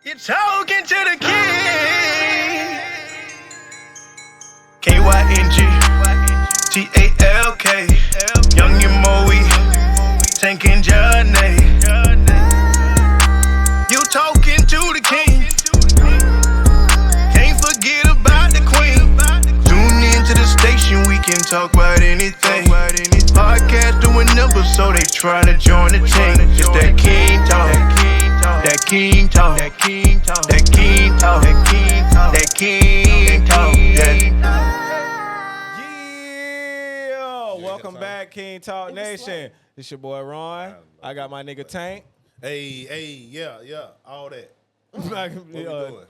You're talking to the king. KYNGTALK. Young and Moe. Tank and Johnny. You talking to the king. Can't forget about the queen. Tune into the station, we can talk about anything. Podcast doing numbers, so they trying to join the team. It's that KyngTalk. That KyngTalk. That KyngTalk. That KyngTalk. That KyngTalk. Yeah, welcome back, KyngTalk Nation. This your boy Ron. I got my nigga Tank. Hey, yeah, all that.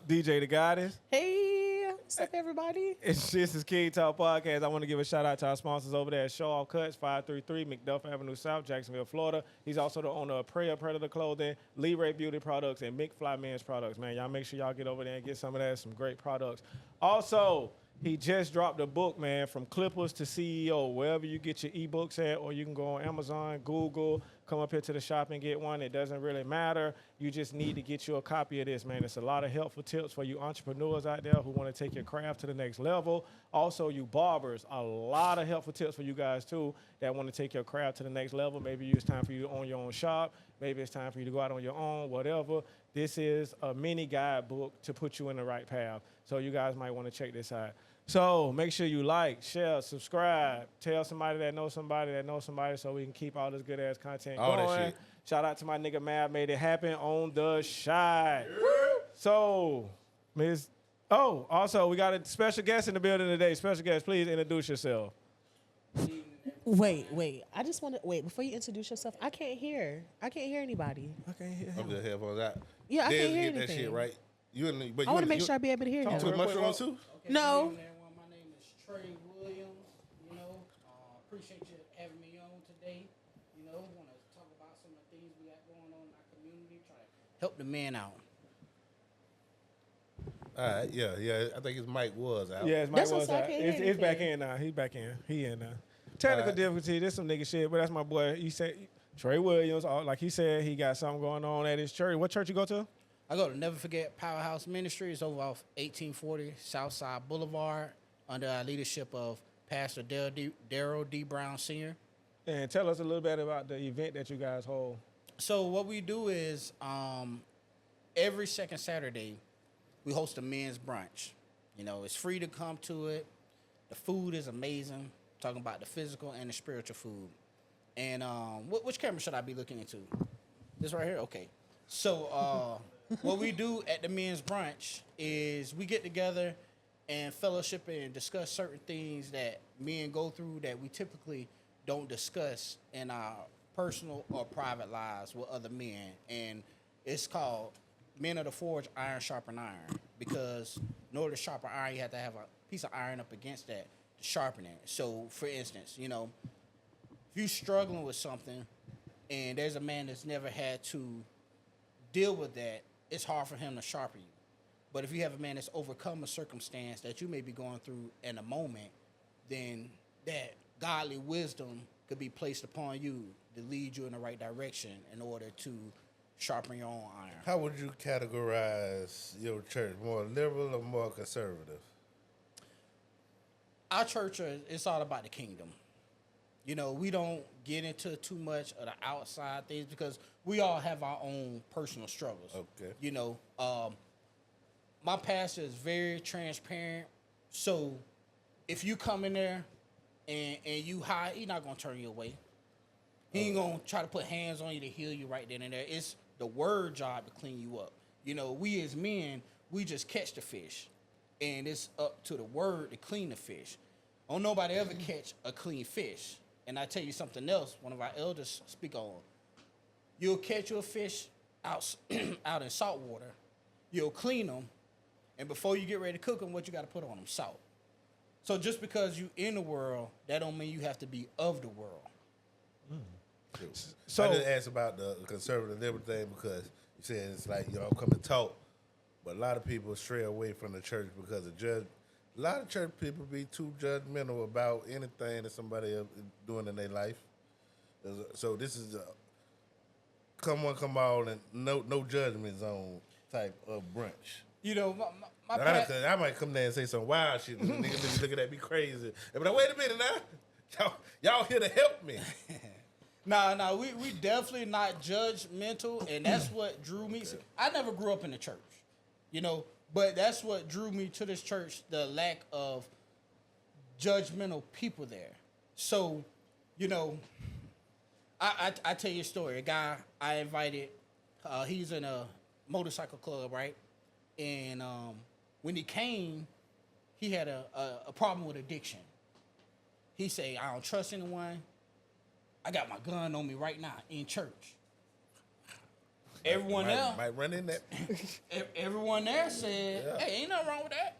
DJ the Goddess. Hey, what's up, everybody? This is KyngTalk Podcast. I want to give a shout out to our sponsors over there at Show Off Cuts, 533 McDuff Avenue South, Jacksonville, Florida. He's also the owner of Prayer Predator Clothing, Lee Ray Beauty Products, and McFly Men's Products. Man, y'all make sure y'all get over there and get some of that, some great products. Also, he just dropped a book, man, From Clippers to CEO. Wherever you get your ebooks at, or you can go on Amazon, Google, come up here to the shop and get one. It doesn't really matter. You just need to get you a copy of this, man. It's a lot of helpful tips for you entrepreneurs out there who want to take your craft to the next level. Also, you barbers, a lot of helpful tips for you guys, too, that want to take your craft to the next level. Maybe it's time for you to own your own shop. Maybe it's time for you to go out on your own, whatever. This is a mini guidebook to put you in the right path. So you guys might want to check this out. So make sure you like, share, subscribe, tell somebody that knows somebody so we can keep all this good ass content all going. That shit. Shout out to my nigga Mav, made it happen on the shot. Yeah. So, also we got a special guest in the building today. Special guest, please introduce yourself. Wait. I just want to before you introduce yourself. I can't hear anybody. I can't hear. I'm just headphones out. Yeah, I can't hear get anything. that shit right. I want to make sure I be able to hear Talk to you. the mushroom too. Okay, No. My name is Trey Williams. Appreciate you having me on today. Want to talk about some of the things we got going on in our community. Try to help the men out. All right, yeah. I think his mic was out. Yeah, his mic That's was what I out. can't hear It's back anything. in now. He's back in. He in now. Technical difficulty. This some nigga shit, but that's my boy. He said Trey Williams. Like he said, he got something going on at his church. What church you go to? I go to Never Forget Powerhouse Ministries over off 1840 Southside Boulevard under our leadership of Pastor Daryl D. Brown Sr. And tell us a little bit about the event that you guys hold. So what we do is every second Saturday, we host a men's brunch. It's free to come to it. The food is amazing. Talking about the physical and the spiritual food. And which camera should I be looking into? This right here? Okay. So what we do at the men's brunch is we get together and fellowship and discuss certain things that men go through that we typically don't discuss in our personal or private lives with other men. And it's called Men of the Forge, Iron Sharpen Iron. Because in order to sharpen iron, you have to have a piece of iron up against that to sharpen it. So, for instance, if you're struggling with something and there's a man that's never had to deal with that, it's hard for him to sharpen you. But if you have a man that's overcome a circumstance that you may be going through in a moment, then that godly wisdom could be placed upon you to lead you in the right direction in order to sharpen your own iron. How would you categorize your church? More liberal or more conservative? Our church, it's all about the kingdom. We don't get into too much of the outside things because we all have our own personal struggles. Okay. My pastor is very transparent. So if you come in there and you high, he's not going to turn you away. He ain't going to try to put hands on you to heal you right then and there. It's the word job to clean you up. We as men, we just catch the fish. And it's up to the word to clean the fish. Don't nobody ever catch a clean fish. And I tell you something else, one of our elders speak on. You'll catch your fish out in salt water. You'll clean them. And before you get ready to cook them, what you got to put on them? Salt. So just because you in the world, that don't mean you have to be of the world. So I just asked about the conservative liberal thing because you said it's like, come and talk. But a lot of people stray away from the church because a lot of church people be too judgmental about anything that somebody else is doing in their life. So this is come out and no judgment zone. type of brunch. You know, my Now, I might come there and say some wild shit. And the niggas looking at me crazy. But wait a minute now. Y'all here to help me. Nah, we definitely not judgmental, and that's what drew me. I never grew up in the church, you know, but that's what drew me to this church, the lack of judgmental people there. So, you know, I tell you a story. A guy I invited, he's in a motorcycle club, right? And when he came, he had a problem with addiction. He said, I don't trust anyone. I got my gun on me right now in church. Everyone else might run in that. Everyone there said, hey, ain't nothing wrong with that.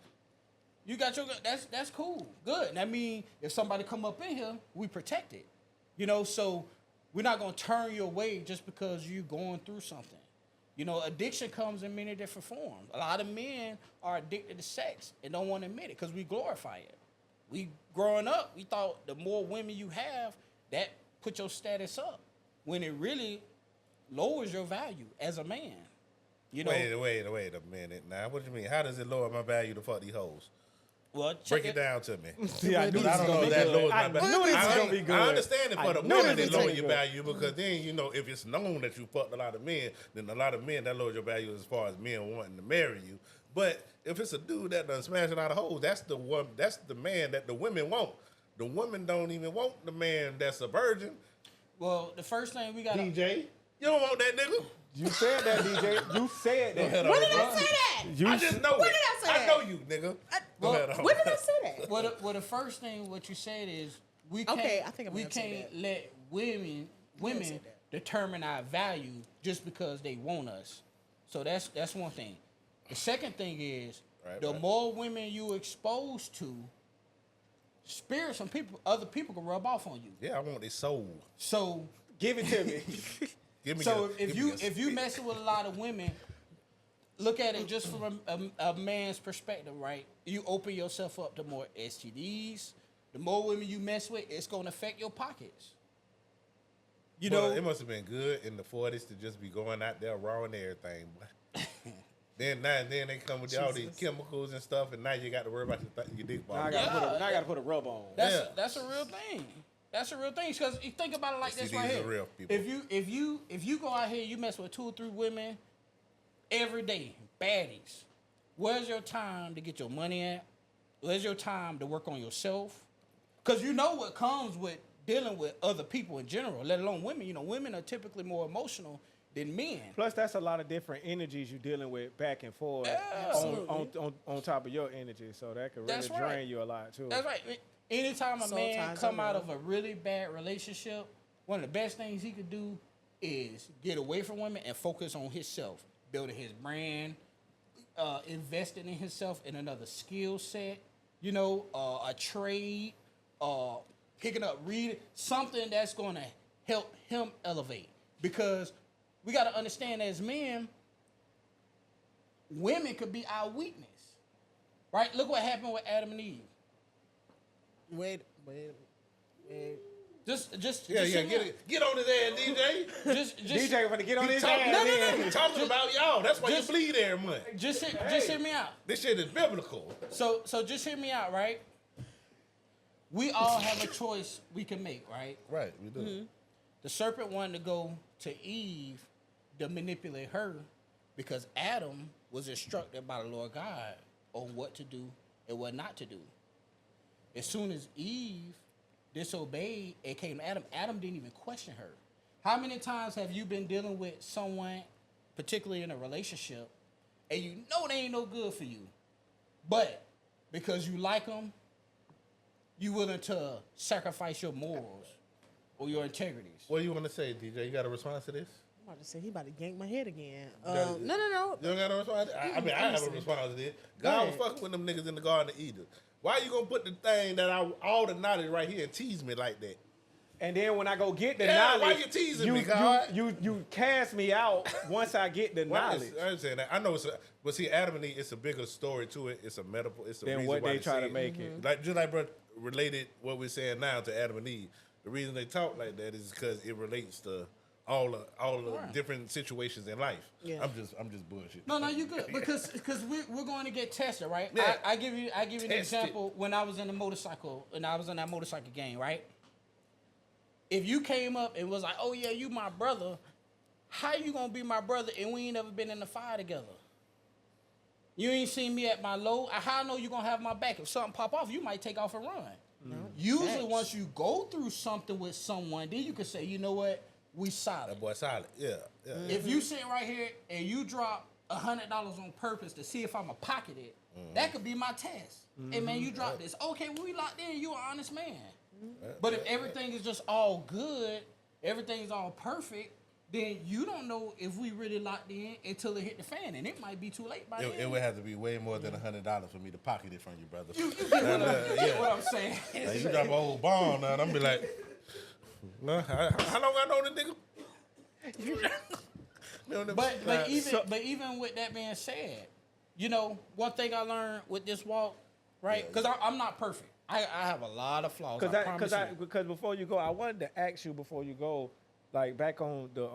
You got your gun. That's cool. Good. That means if somebody come up in here, we protect it. You know, so we're not going to turn you away just because you're going through something. You know, addiction comes in many different forms. A lot of men are addicted to sex and don't want to admit it because we glorify it. We, growing up, we thought the more women you have, that put your status up, when it really lowers your value as a man. You know. Wait a minute. Now, what do you mean? How does it lower my value to fuck these hoes? Well, Break it down to me. Yeah, I knew I don't know if that lowers my value. knew this was gonna be good. I understand it for the I knew women this it was lower gonna your be good. value because then, you know, if it's known that you fucked a lot of men, then a lot of men, that lowers your value as far as men wanting to marry you. But if it's a dude that done smashing out of hoes, that's the man that the women want. The women don't even want the man that's a virgin. Well, the first thing we got DJ, you don't want that nigga. You said that, DJ. You said that. When did I say that? You I just know When it. did I say I that? know you, nigga. When did I say that? Well, the first thing what you said is we can't, Okay, I think I'm we gonna say can't that. let women say that. determine our value just because they want us. So that's one thing. The second thing is the more women you expose to, spirits and other people can rub off on you. Yeah, I want their soul. So Give it to me. Give me so your- if you messing with a lot of women, look at it just from a man's perspective, right? You open yourself up to more STDs. The more women you mess with, it's going to affect your pockets. You Well, know, it must have been good in the 40s to just be going out there raw and everything. Then they come with all these chemicals and stuff, and now you got to worry about your dick Now I ball. gotta put a rub on. that's a real thing. That's a real thing. Because you think about it like this STDs right are here. real, people. If you go out here, you mess with 2 or 3 women every day, baddies. Where's your time to get your money at? Where's your time to work on yourself? Because you know what comes with dealing with other people in general, let alone women. You know, women are typically more emotional than men. Plus, that's a lot of different energies you're dealing with back and forth on top of your energy. So that could really That's drain right. you a lot, too. That's right. Anytime a Soul man ties come are out real. of a really bad relationship, one of the best things he could do is get away from women and focus on himself, building his brand, investing in himself in another skill set, you know, a trade, picking up reading, something that's going to help him elevate. Because we got to understand as men, women could be our weakness, right? Look what happened with Adam and Eve. Wait. Just Yeah, sit down. get on his ass, DJ. Just DJ gonna get on his Talking, ass. He talking about y'all. That's why just- you bleed every month. just hear me out. This shit is biblical. So just hear me out, right? We all have a choice we can make, right? Right, we do. Mm-hmm. The serpent wanted to go to Eve to manipulate her because Adam was instructed by the Lord God on what to do and what not to do. As soon as Eve disobeyed, it came to Adam. Adam didn't even question her. How many times have you been dealing with someone, particularly in a relationship, and you know they ain't no good for you, but because you like them, you willing to sacrifice your morals or your integrities? What do you want to say, DJ? You got a response to this? I'm about to say he about to gank my head again. No. No. You don't got a response? I mean, I have a response to this. God was fucking with them niggas in the Garden of Eden. Why you gonna put the thing that all the knowledge right here and tease me like that? And then when I go get the Yeah, knowledge, why you teasing me, God? You cast me out once I get the knowledge. I understand that. I know but see, Adam and Eve, it's a bigger story to it. It's a metaphor. It's a Then reason what why they try to say make it. Like just like bro related what we're saying now to Adam and Eve. The reason they talk like that is because it relates to all the different situations in life. Yeah. I'm just bullshit. No, you good because we're going to get tested, right? Yeah. I give you an example. When I was in the motorcycle and I was in that motorcycle game, right? If you came up and was like, "Oh yeah, you my brother," how you gonna be my brother and we ain't never been in the fire together? You ain't seen me at my low. How I know you gonna have my back? If something pop off, you might take off and run. No. Usually, Facts. once you go through something with someone, then you can say, you know what, we solid. That boy solid. Yeah. If you sit right here and you drop $100 on purpose to see if I'ma pocket it, that could be my test. Hey man, you dropped this. Okay, well, we locked in. You an honest man. But if everything is just all good, everything is all perfect, then you don't know if we really locked in until it hit the fan, and it might be too late by then. It would have to be way more than $100 for me to pocket it from you, brother. You get what I'm saying. Like, you drop a whole bomb now, and I'm be like, no, how long I know the nigga? But even with that being said, you know, one thing I learned with this walk, right? Because I'm not perfect. I have a lot of flaws. Because before you go, I wanted to ask you before you go, like back on the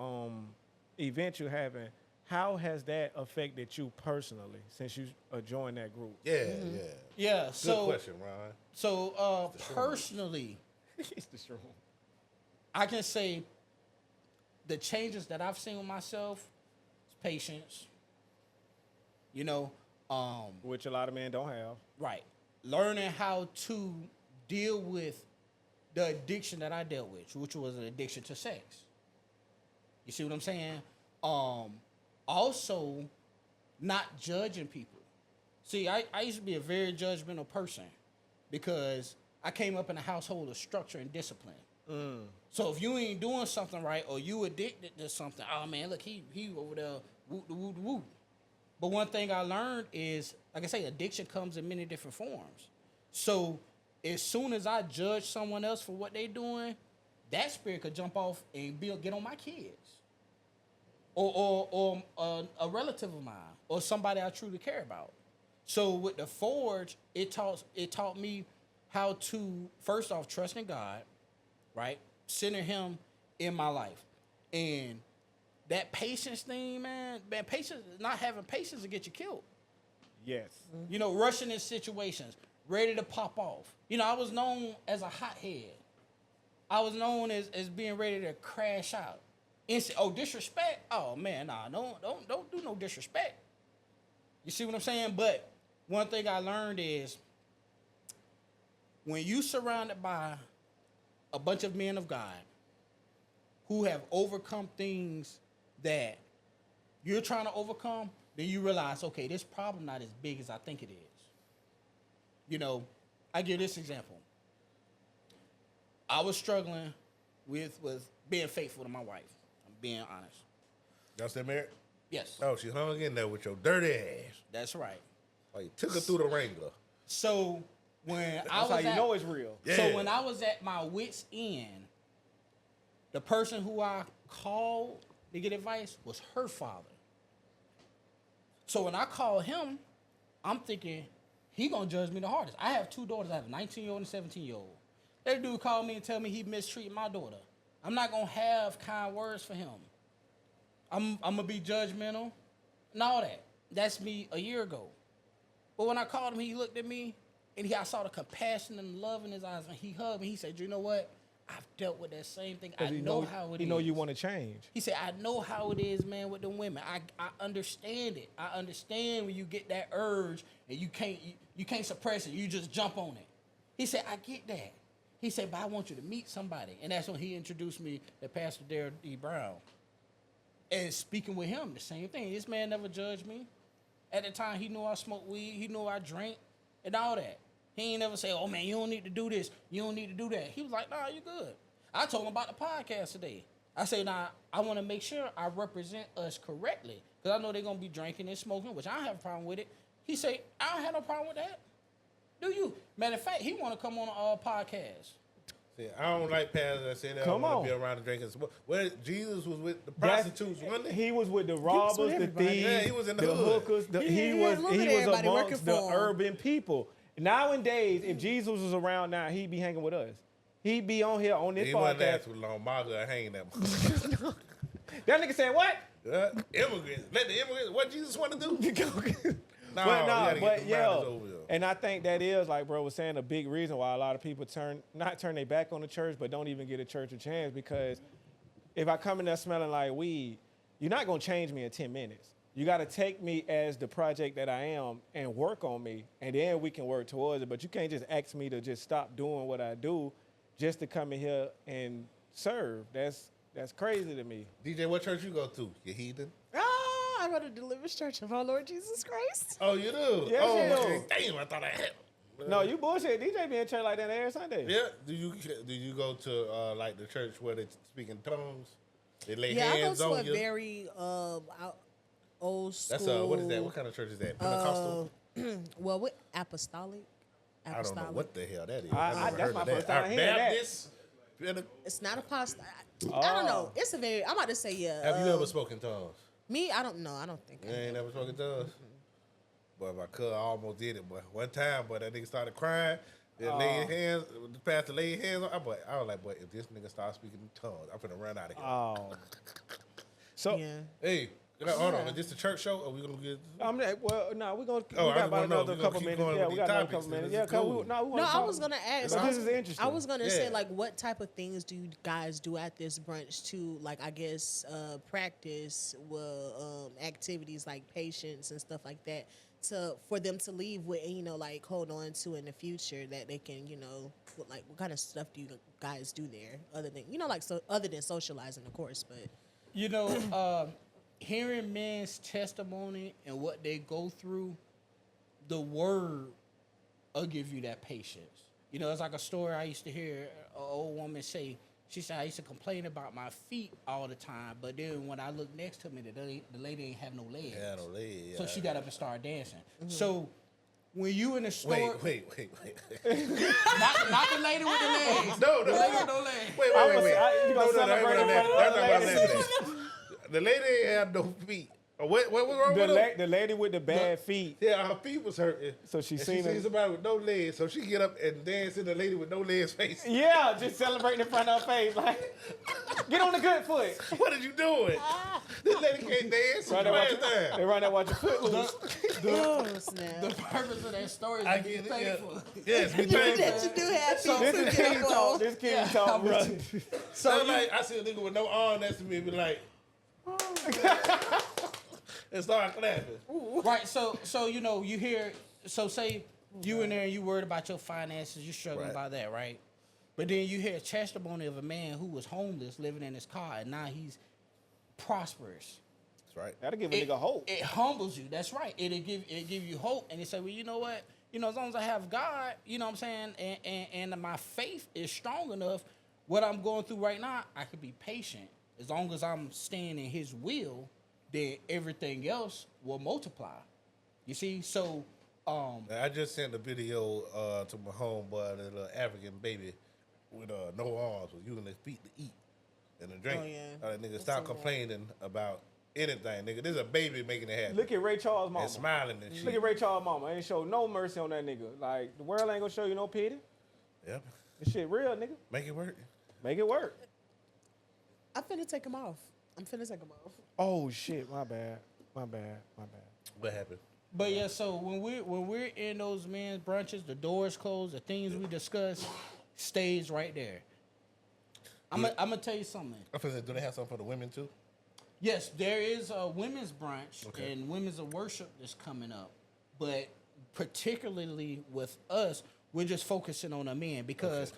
event you're having, how has that affected you personally since you joined that group? Yeah. Good question, Ron. So personally, It's the shroom. I can say the changes that I've seen with myself is patience. You know, Which a lot of men don't have. right. Learning how to deal with the addiction that I dealt with, which was an addiction to sex. You see what I'm saying? Also, not judging people. See, I used to be a very judgmental person because I came up in a household of structure and discipline. So if you ain't doing something right or you addicted to something, oh man, look, he over there, woo. But one thing I learned is, like I say, addiction comes in many different forms. So as soon as I judge someone else for what they doing, that spirit could jump off and get on my kids. Or a relative of mine, or somebody I truly care about. So with the Forge, it taught me how to, first off, trust in God, right? Center Him in my life. And that patience thing, man, patience, not having patience will get you killed. Yes. You know, rushing in situations, ready to pop off. You know, I was known as a hothead. I was known as being ready to crash out. Disrespect? Oh man, nah, don't do no disrespect. You see what I'm saying? But one thing I learned is when you surrounded by a bunch of men of God who have overcome things that you're trying to overcome, then you realize, okay, this problem not as big as I think it is. You know, I give this example. I was struggling with being faithful to my wife. I'm being honest. Y'all still married? Yes. Oh, she hung in there with your dirty ass. That's right. Oh, you took her through the Wrangler. So when That's how you know it's real. Yeah. So when I was at my wit's end, the person who I called to get advice was her father. So when I called him, I'm thinking he gonna judge me the hardest. I have two daughters. I have a 19-year-old and a 17-year-old. That dude called me and tell me he mistreated my daughter. I'm not gonna have kind words for him. I'm gonna be judgmental and all that. That's me a year ago. But when I called him, he looked at me and I saw the compassion and love in his eyes. And he hugged me. He said, "You know what? I've dealt with that same thing. I know how it is." He know you want to change. He said, "I know how it is, man, with the women. I understand it. I understand when you get that urge and you can't suppress it. You just jump on it." He said, "I get that." He said, "But I want you to meet somebody." And that's when he introduced me to Pastor Darrell D. Brown. And speaking with him, the same thing. This man never judged me. At the time, he knew I smoked weed. He knew I drank and all that. He ain't never say, "Oh, man, you don't need to do this. You don't need to do that." He was like, "Nah, you good." I told him about the podcast today. I said, "Nah, I want to make sure I represent us correctly because I know they're going to be drinking and smoking, which I don't have a problem with it." He said, "I don't have no problem with that. Do you?" Matter of fact, he want to come on a podcast. See, I don't like pastors that say that. Come I on. want to be around the drinkers. Well, Jesus was with the prostitutes, wasn't he? He was with the robbers, the everybody. thieves, Yeah, he was in the hood. hookers. He was amongst the urban people. Nowadays, if Jesus was around now, he'd be hanging with us. He'd be on here on this He wasn't there podcast. too long. My hood hanging that. That nigga said what? Immigrants. Let the immigrants. What Jesus want to do? No, but and I think that is, like bro was saying, a big reason why a lot of people not turn their back on the church, but don't even give the church a chance. Because if I come in there smelling like weed, you're not gonna change me in 10 minutes. You got to take me as the project that I am and work on me, and then we can work towards it. But you can't just ask me to just stop doing what I do just to come in here and serve. That's crazy to me. DJ, what church you go to? You heathen? I go to Deliverance Church of our Lord Jesus Christ. Oh, you do? Yes, you do. Damn, I thought I had. No, you bullshit. DJ be in church like that every Sunday. Yeah. Do you go to like the church where they speak in tongues? They lay Yeah, I go hands to on a you. very old school. That's what is that? What kind of church is that? Pentecostal? Well, what apostolic? I don't know what the hell that is. That's my first time hearing that. Baptist? It's not apostolic. I don't know. It's a very. I'm about to say yeah. Have you ever spoken tongues? Me, I don't know. I don't think. You ain't never spoken tongues? But my cousin almost did it. But one time, but that nigga started crying. The pastor laid hands on. I was like, boy, if this nigga starts speaking in tongues, I'm finna run out of here. Oh. So, Yeah. Hey, hold on. Is this the church show? Or are we gonna get? well, no, we're going to Oh, we I got wanna about know. another We gonna couple keep minutes. going Yeah, with we these got another topics, couple man. minutes. This Yeah, is cause cool. I was gonna ask. But this is interesting. I was gonna Yeah. say, like, what type of things do you guys do at this brunch to, like, I guess, practice activities like patience and stuff like that, for them to leave with, like, hold on to in the future that they can, what kind of stuff do you guys do there other than, other than socializing, of course, but hearing men's testimony and what they go through, the word will give you that patience. It's like a story I used to hear an old woman say. She said, I used to complain about my feet all the time, but then when I looked next to me, the lady ain't have no legs. Yeah, no legs. So she got up and started dancing. So when you in the store... Wait. Not the lady with the legs. No, the lady with no legs. Wait. You gonna celebrate in front of the other ladies? The lady ain't had no feet. What was wrong with her? The lady with the bad feet. Yeah, her feet was hurting. So she And seen she somebody with no legs, so she get up and dance in the lady with no legs face. Yeah, just celebrating in front of her face. Like, get on the good foot. What are you doing? This lady can't dance. They run there watching Footloose. oh, snap. The purpose of that story is I to be get it. thankful. Yes, be that thankful. you do have So feet This to is get King up Talk. on. This King Talk, bro. So like, I see a nigga with no arm next to me and be like, and start clapping. Right, so you hear, say you in there and you worried about your finances, you struggling Right. about that, right? But then you hear a testimony of a man who was homeless, living in his car, and now he's prosperous. That's right. That'll give a nigga hope. It humbles you. That's right. It give you hope, and you say, well, you know what? As long as I have God, you know what I'm saying, and my faith is strong enough. What I'm going through right now, I can be patient. As long as I'm staying in His will, then everything else will multiply. You see? So, I just sent a video to my homeboy, the little African baby with no arms, was using his feet to eat and to drink. Oh, yeah. Nigga, That's stop so bad. complaining about anything, nigga. This is a baby making it happen. Look at Ray Charles' mama. And smiling and shit. Look at Ray Charles' mama. Ain't show no mercy on that nigga. Like, the world ain't gonna show you no pity. Yep. This shit real, nigga. Make it work. Make it work. I'm finna take him off. Oh shit, my bad. What happened? but yeah. So when we're in those men's brunches, the doors closed, the things we discuss stays right there. I'm gonna tell you something. I'm finna say, do they have something for the women too? Yes, there is a women's brunch Okay. and women's of worship that's coming up. But particularly with us, we're just focusing on the men because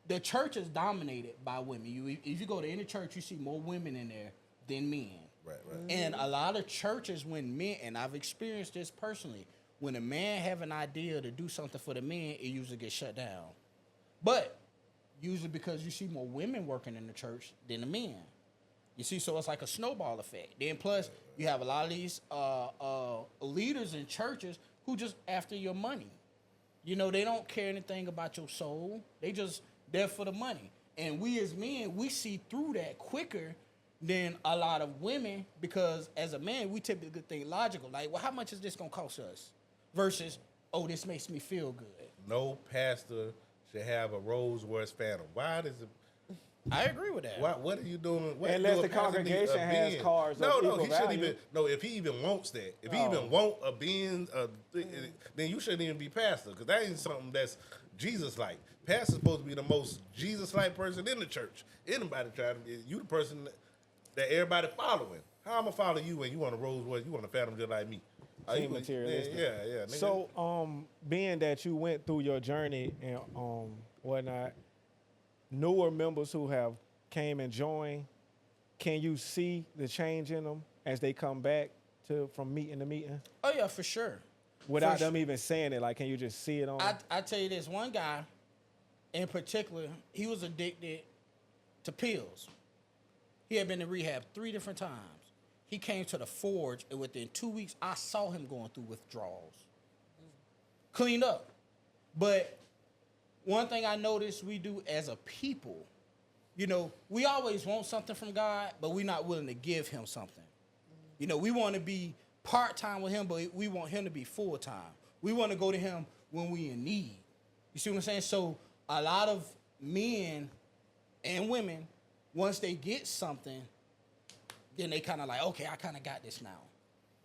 the church is dominated by women. If you go to any church, you see more women in there than men. Right. And a lot of churches, when men, and I've experienced this personally, when a man have an idea to do something for the men, it usually gets shut down. But usually because you see more women working in the church than the men. You see, so it's like a snowball effect. Then plus, you have a lot of these leaders in churches who just after your money. They don't care anything about your soul. They just there for the money. And we as men, we see through that quicker than a lot of women because as a man, we typically think logical. Like, well, how much is this going to cost us? Versus, oh, this makes me feel good. No pastor should have a Rolls Royce Phantom. Why does it? I agree with that. What are you doing? What Unless you the doing passing me congregation a has Benz? cars of No, equal he shouldn't value. even. No, if he even wants that, if he even want a Benz, then you shouldn't even be pastor because that ain't something that's Jesus-like. Pastor's supposed to be the most Jesus-like person in the church. Anybody trying to be, you the person that everybody following. How I'm gonna follow you when you want a Rolls Royce? You want a Phantom just like me? Seem materialistic. Yeah. Nigga. So, being that you went through your journey and whatnot, newer members who have came and joined, can you see the change in them as they come back from meeting to meeting? Oh yeah, for sure. Without them even saying it, like, can you just see it on? I tell you this, one guy in particular, he was addicted to pills. He had been in rehab 3 different times. He came to the Forge, and within 2 weeks, I saw him going through withdrawals. Cleaned up. But one thing I noticed we do as a people, you know, we always want something from God, but we're not willing to give him something. You know, we want to be part-time with him, but we want him to be full-time. We want to go to him when we in need. You see what I'm saying? So a lot of men and women, once they get something, then they kind of like, okay, I kind of got this now.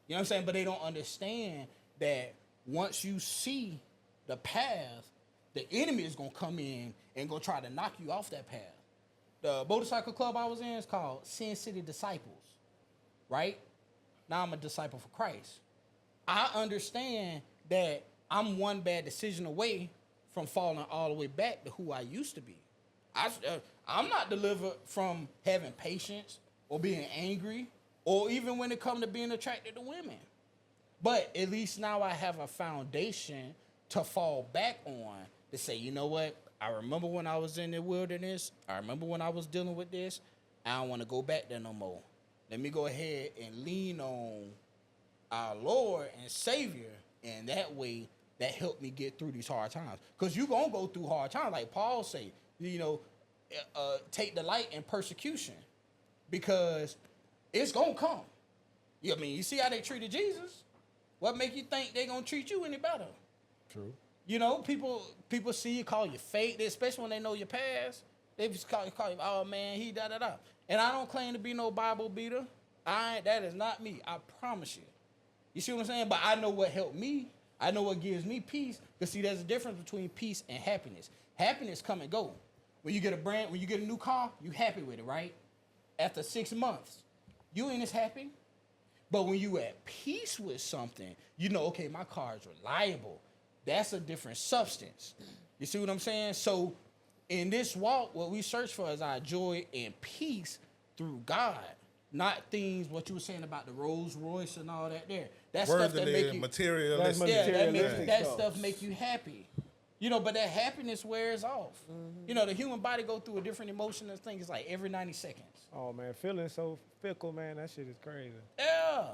You know what I'm saying? But they don't understand that once you see the path, the enemy is going to come in and go try to knock you off that path. The motorcycle club I was in is called Sin City Disciples, right? Now I'm a disciple for Christ. I understand that I'm one bad decision away from falling all the way back to who I used to be. I'm not delivered from having patience or being angry or even when it comes to being attracted to women. But at least now I have a foundation to fall back on to say, you know what? I remember when I was in the wilderness. I remember when I was dealing with this. I don't want to go back there no more. Let me go ahead and lean on our Lord and Savior, and that way that helped me get through these hard times. Because you're going to go through hard times. Like Paul say, you know, take delight in persecution because it's going to come. I mean, you see how they treated Jesus? What make you think they're going to treat you any better? True. You know, people see you, call you fake, especially when they know your past. They just call you, oh man, he da-da-da. And I don't claim to be no Bible beater. That is not me. I promise you. You see what I'm saying? But I know what helped me. I know what gives me peace. Because see, there's a difference between peace and happiness. Happiness come and go. When you get a new car, you happy with it, right? After 6 months, you ain't as happy. But when you at peace with something, you know, okay, my car is reliable. That's a different substance. You see what I'm saying? So in this walk, what we search for is our joy and peace through God, not things, what you were saying about the Rolls Royce and all that there. That stuff that make you materialistic. that stuff make you happy. You know, but that happiness wears off. Mm-hmm. You know, the human body go through a different emotional thing. It's like every 90 seconds. Oh man, feeling so fickle, man. That shit is crazy. Yeah,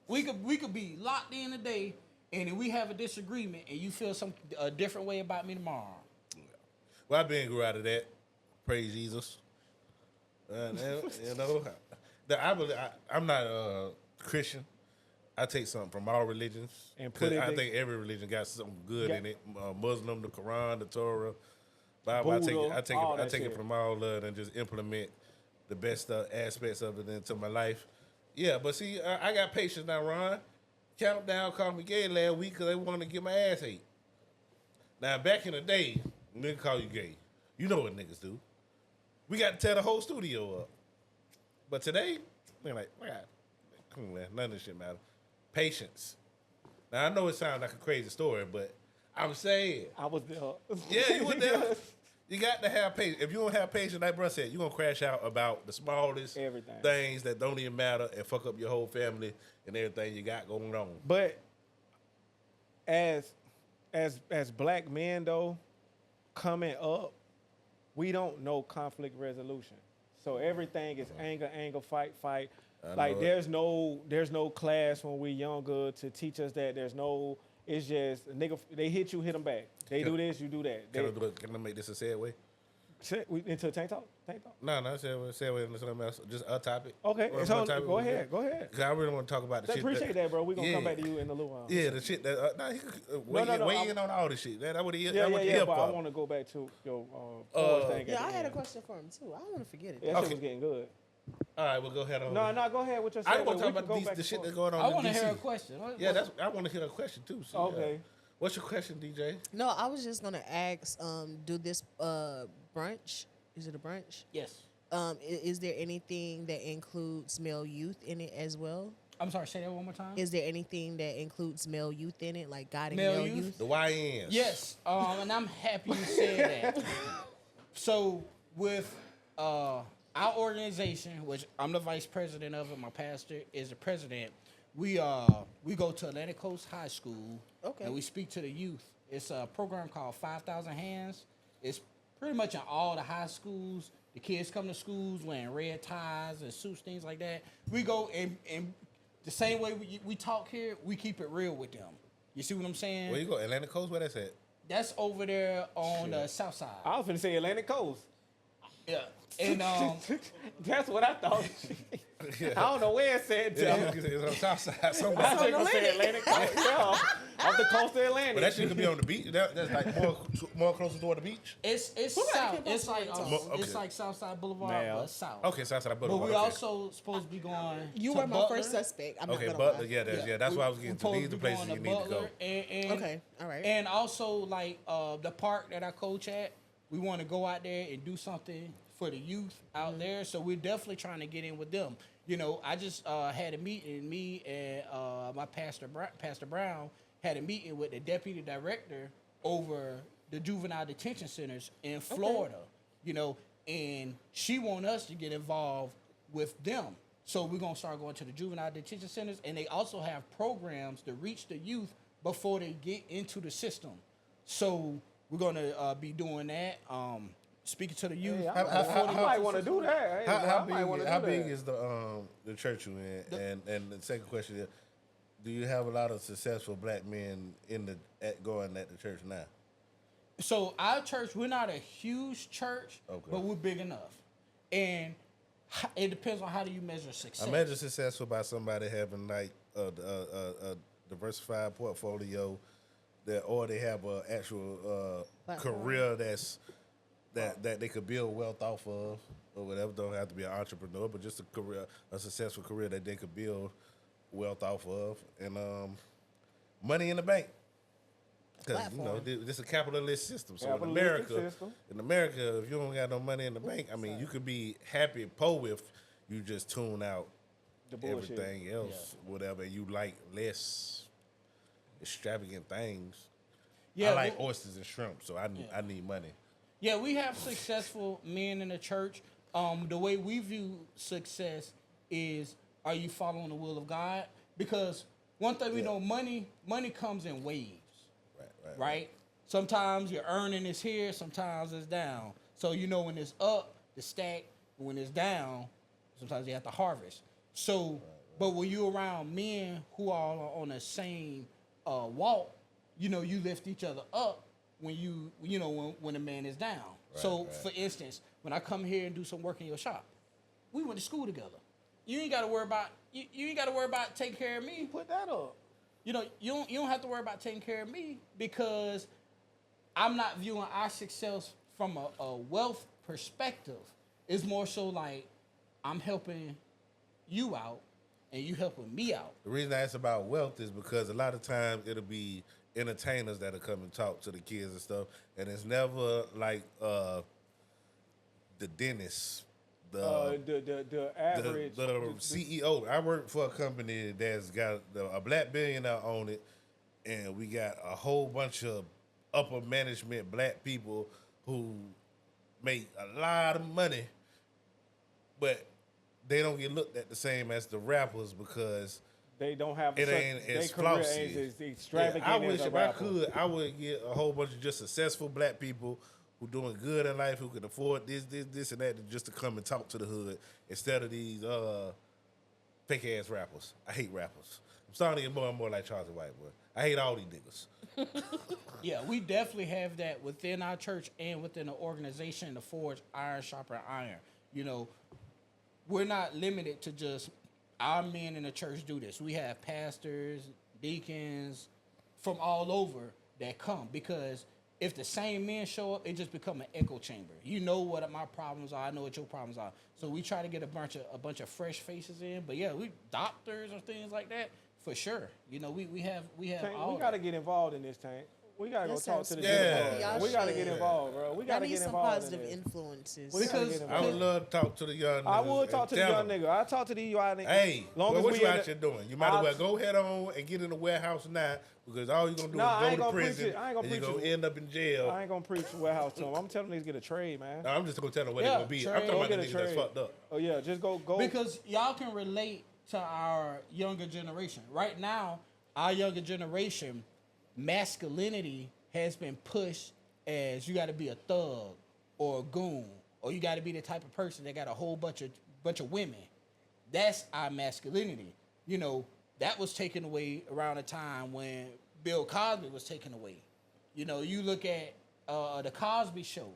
we could be locked in today, and then we have a disagreement, and you feel a different way about me tomorrow. Well, I've been grew out of that. Praise Jesus. You know, I'm not a Christian. I take something from all religions, and I think every religion got something good in it. Muslim, the Quran, the Torah, Bible. Buddha, I take it from all and just implement the best aspects of it into my life. Yeah, but see, I got patience now, Ron. Countdown called me gay last week because they wanted to get my ass ate. Now, back in the day, nigga call you gay. You know what niggas do. We got to tear the whole studio up. But today, they're like, come on, man, none of this shit matter. Patience. Now, I know it sounds like a crazy story, but I'm saying. I was there. Yeah, you were there. You got to have patience. If you don't have patience, like bro said, you're going to crash out about the smallest things that don't even matter and fuck up your whole family and everything you got going on. But as black men, though, coming up, we don't know conflict resolution. So everything is anger, fight. Like there's no class when we younger to teach us that. It's just nigga. They hit you, hit them back. They do this, you do that. Can I make this a segue? We into Tank Talk? Tank Talk? No, say it something else. Just a topic. Okay, One so topic go we ahead. got. Go ahead. 'Cause I really want to talk about the I shit. appreciate that, bro. We're going to come Yeah. back to you in a little while. Yeah, the shit that weigh in on all this shit. That what he Yeah, here but I for. want to go back to your forward thing. Yeah, at I the had a end. question for him too. I don't want to forget it. Yeah, that shit was getting good. All right, well go ahead on. No, go ahead with your I segue. want to We talk can go about back the and shit forth. that's going on. I in want to DC. hear a question. Yeah, I want to hear a question too. So, Okay. What's your question, DJ? No, I was just gonna ask. Do this brunch? Is it a brunch? Yes. Is there anything that includes male youth in it as well? I'm sorry, say that one more time. Is there anything that includes male youth in it, like guiding Male male youth? youth? The YNs. Yes, and I'm happy you said that. So with our organization, which I'm the vice president of it, my pastor is the president. We go to Atlantic Coast High School, Okay. and we speak to the youth. It's a program called 5,000 Hands. It's pretty much in all the high schools. The kids come to schools wearing red ties and suits, things like that. We go and the same way we talk here, we keep it real with them. You see what I'm saying? Where you go? Atlantic Coast? Where that's at? That's over there on the south side. I was finna say Atlantic Coast. Yeah. And That's what I thought. I don't know where it said. Yeah, it's on the south side somewhere. I think I said Atlantic Coast. Yeah, off the coast of Atlantic. But that shit could be on the beach. That's like more closer toward the beach. it's gotta south. keep It's up like with it. it's like Southside Boulevard, Ma'am. but south. Okay, south side But Boulevard. we okay. also supposed to be going. You to were my Butler. first suspect. I'm Okay, not gonna Butler. lie. Yeah, that's why I was getting to. supposed These are be the places going you need to go. Butler and Okay, all right. And also like the park that I coach at, we want to go out there and do something for the youth out there. So we're definitely trying to get in with them. You know, I just had a meeting. Me and my Pastor Brown had a meeting with the deputy director over the juvenile detention centers in Florida. You know, and she want us to get involved with them. So we're gonna start going to the juvenile detention centers, and they also have programs to reach the youth before they get into the system. So we're gonna be doing that. Speaking to the youth. Hey, I might want to do that. Hey, I might wanna How do big that. is the church you in? And the second question is, do you have a lot of successful black men going at the church now? So our church, we're not a huge church, Okay. but we're big enough. And it depends on how do you measure success. I measure successful by somebody having like a diversified portfolio, or they have an actual Platform. career that they could build wealth off of, or whatever. Don't have to be an entrepreneur, but just a successful career that they could build wealth off of, and money in the bank. Because this is a capitalist system. So Capitalistic system. in America, if you don't got no money in the bank, I mean, you could be happy poor if you just tune out The bullshit. everything else, whatever. You like less extravagant things. Yeah, I like oysters and shrimp, so I need money. Yeah, we have successful men in the church. The way we view success is, are you following the will of God? Because one thing we know, money comes in waves, right? Sometimes your earning is here, sometimes it's down. So you know when it's up, the stack, and when it's down, sometimes you have to harvest. So, but when you're around men who are on the same walk, you know, you lift each other up when a man is down. For instance, when I come here and do some work in your shop, we went to school together. You ain't got to worry about you ain't got to worry about taking care of me. Put that up. You know, you don't have to worry about taking care of me because I'm not viewing our success from a wealth perspective. It's more so like I'm helping you out and you helping me out. The reason I ask about wealth is because a lot of times it'll be entertainers that'll come and talk to the kids and stuff, and it's never like the dentist, The average. the CEO. I work for a company that's got a black billionaire on it, and we got a whole bunch of upper management black people who make a lot of money, but they don't get looked at the same as the rappers because They don't have it such, ain't their as career flossy. ain't as extravagant I wish as a if I rapper. could, I would get a whole bunch of just successful black people who doing good in life, who can afford this, and that, just to come and talk to the hood instead of these fake ass rappers. I hate rappers. I'm starting to get more and more like Charlie White, boy. I hate all these niggas. Yeah, we definitely have that within our church and within the organization to forge iron sharper iron. You know, we're not limited to just our men in the church do this. We have pastors, deacons from all over that come, because if the same men show up, it just become an echo chamber. You know what my problems are. I know what your problems are. So we try to get a bunch of fresh faces in. But yeah, we doctors or things like that for sure. You know, we have Tank, all. we got to get involved in this, Tank. We got to go That talk sounds to the good. general. Yeah. We got to Y'all get should. involved, bro. We got I to need get some involved positive in this. influences. We gotta Because- get I would involved. love to talk to the young niggas. I would talk and to the tell young them, nigga. I talk to the young nigga. Hey, long well, as what we you in out the- here doing? You might as well go head on and get in the warehouse now, because all you're going to do Nah, I is ain't go to gonna preach prison it. I ain't gonna and you're preach going it. to end up in jail. I ain't gonna preach warehouse to them. I'm telling them to get a trade, man. No, I'm just going to tell them where Yeah, they're going to be. I'm trade. talking Go about the get a niggas that's trade. fucked up. Oh yeah, just go. Because y'all can relate to our younger generation. Right now, our younger generation, masculinity has been pushed as you got to be a thug or a goon, or you got to be the type of person that got a whole bunch of women. That's our masculinity. You know, that was taken away around the time when Bill Cosby was taken away. You know, you look at the Cosby Show.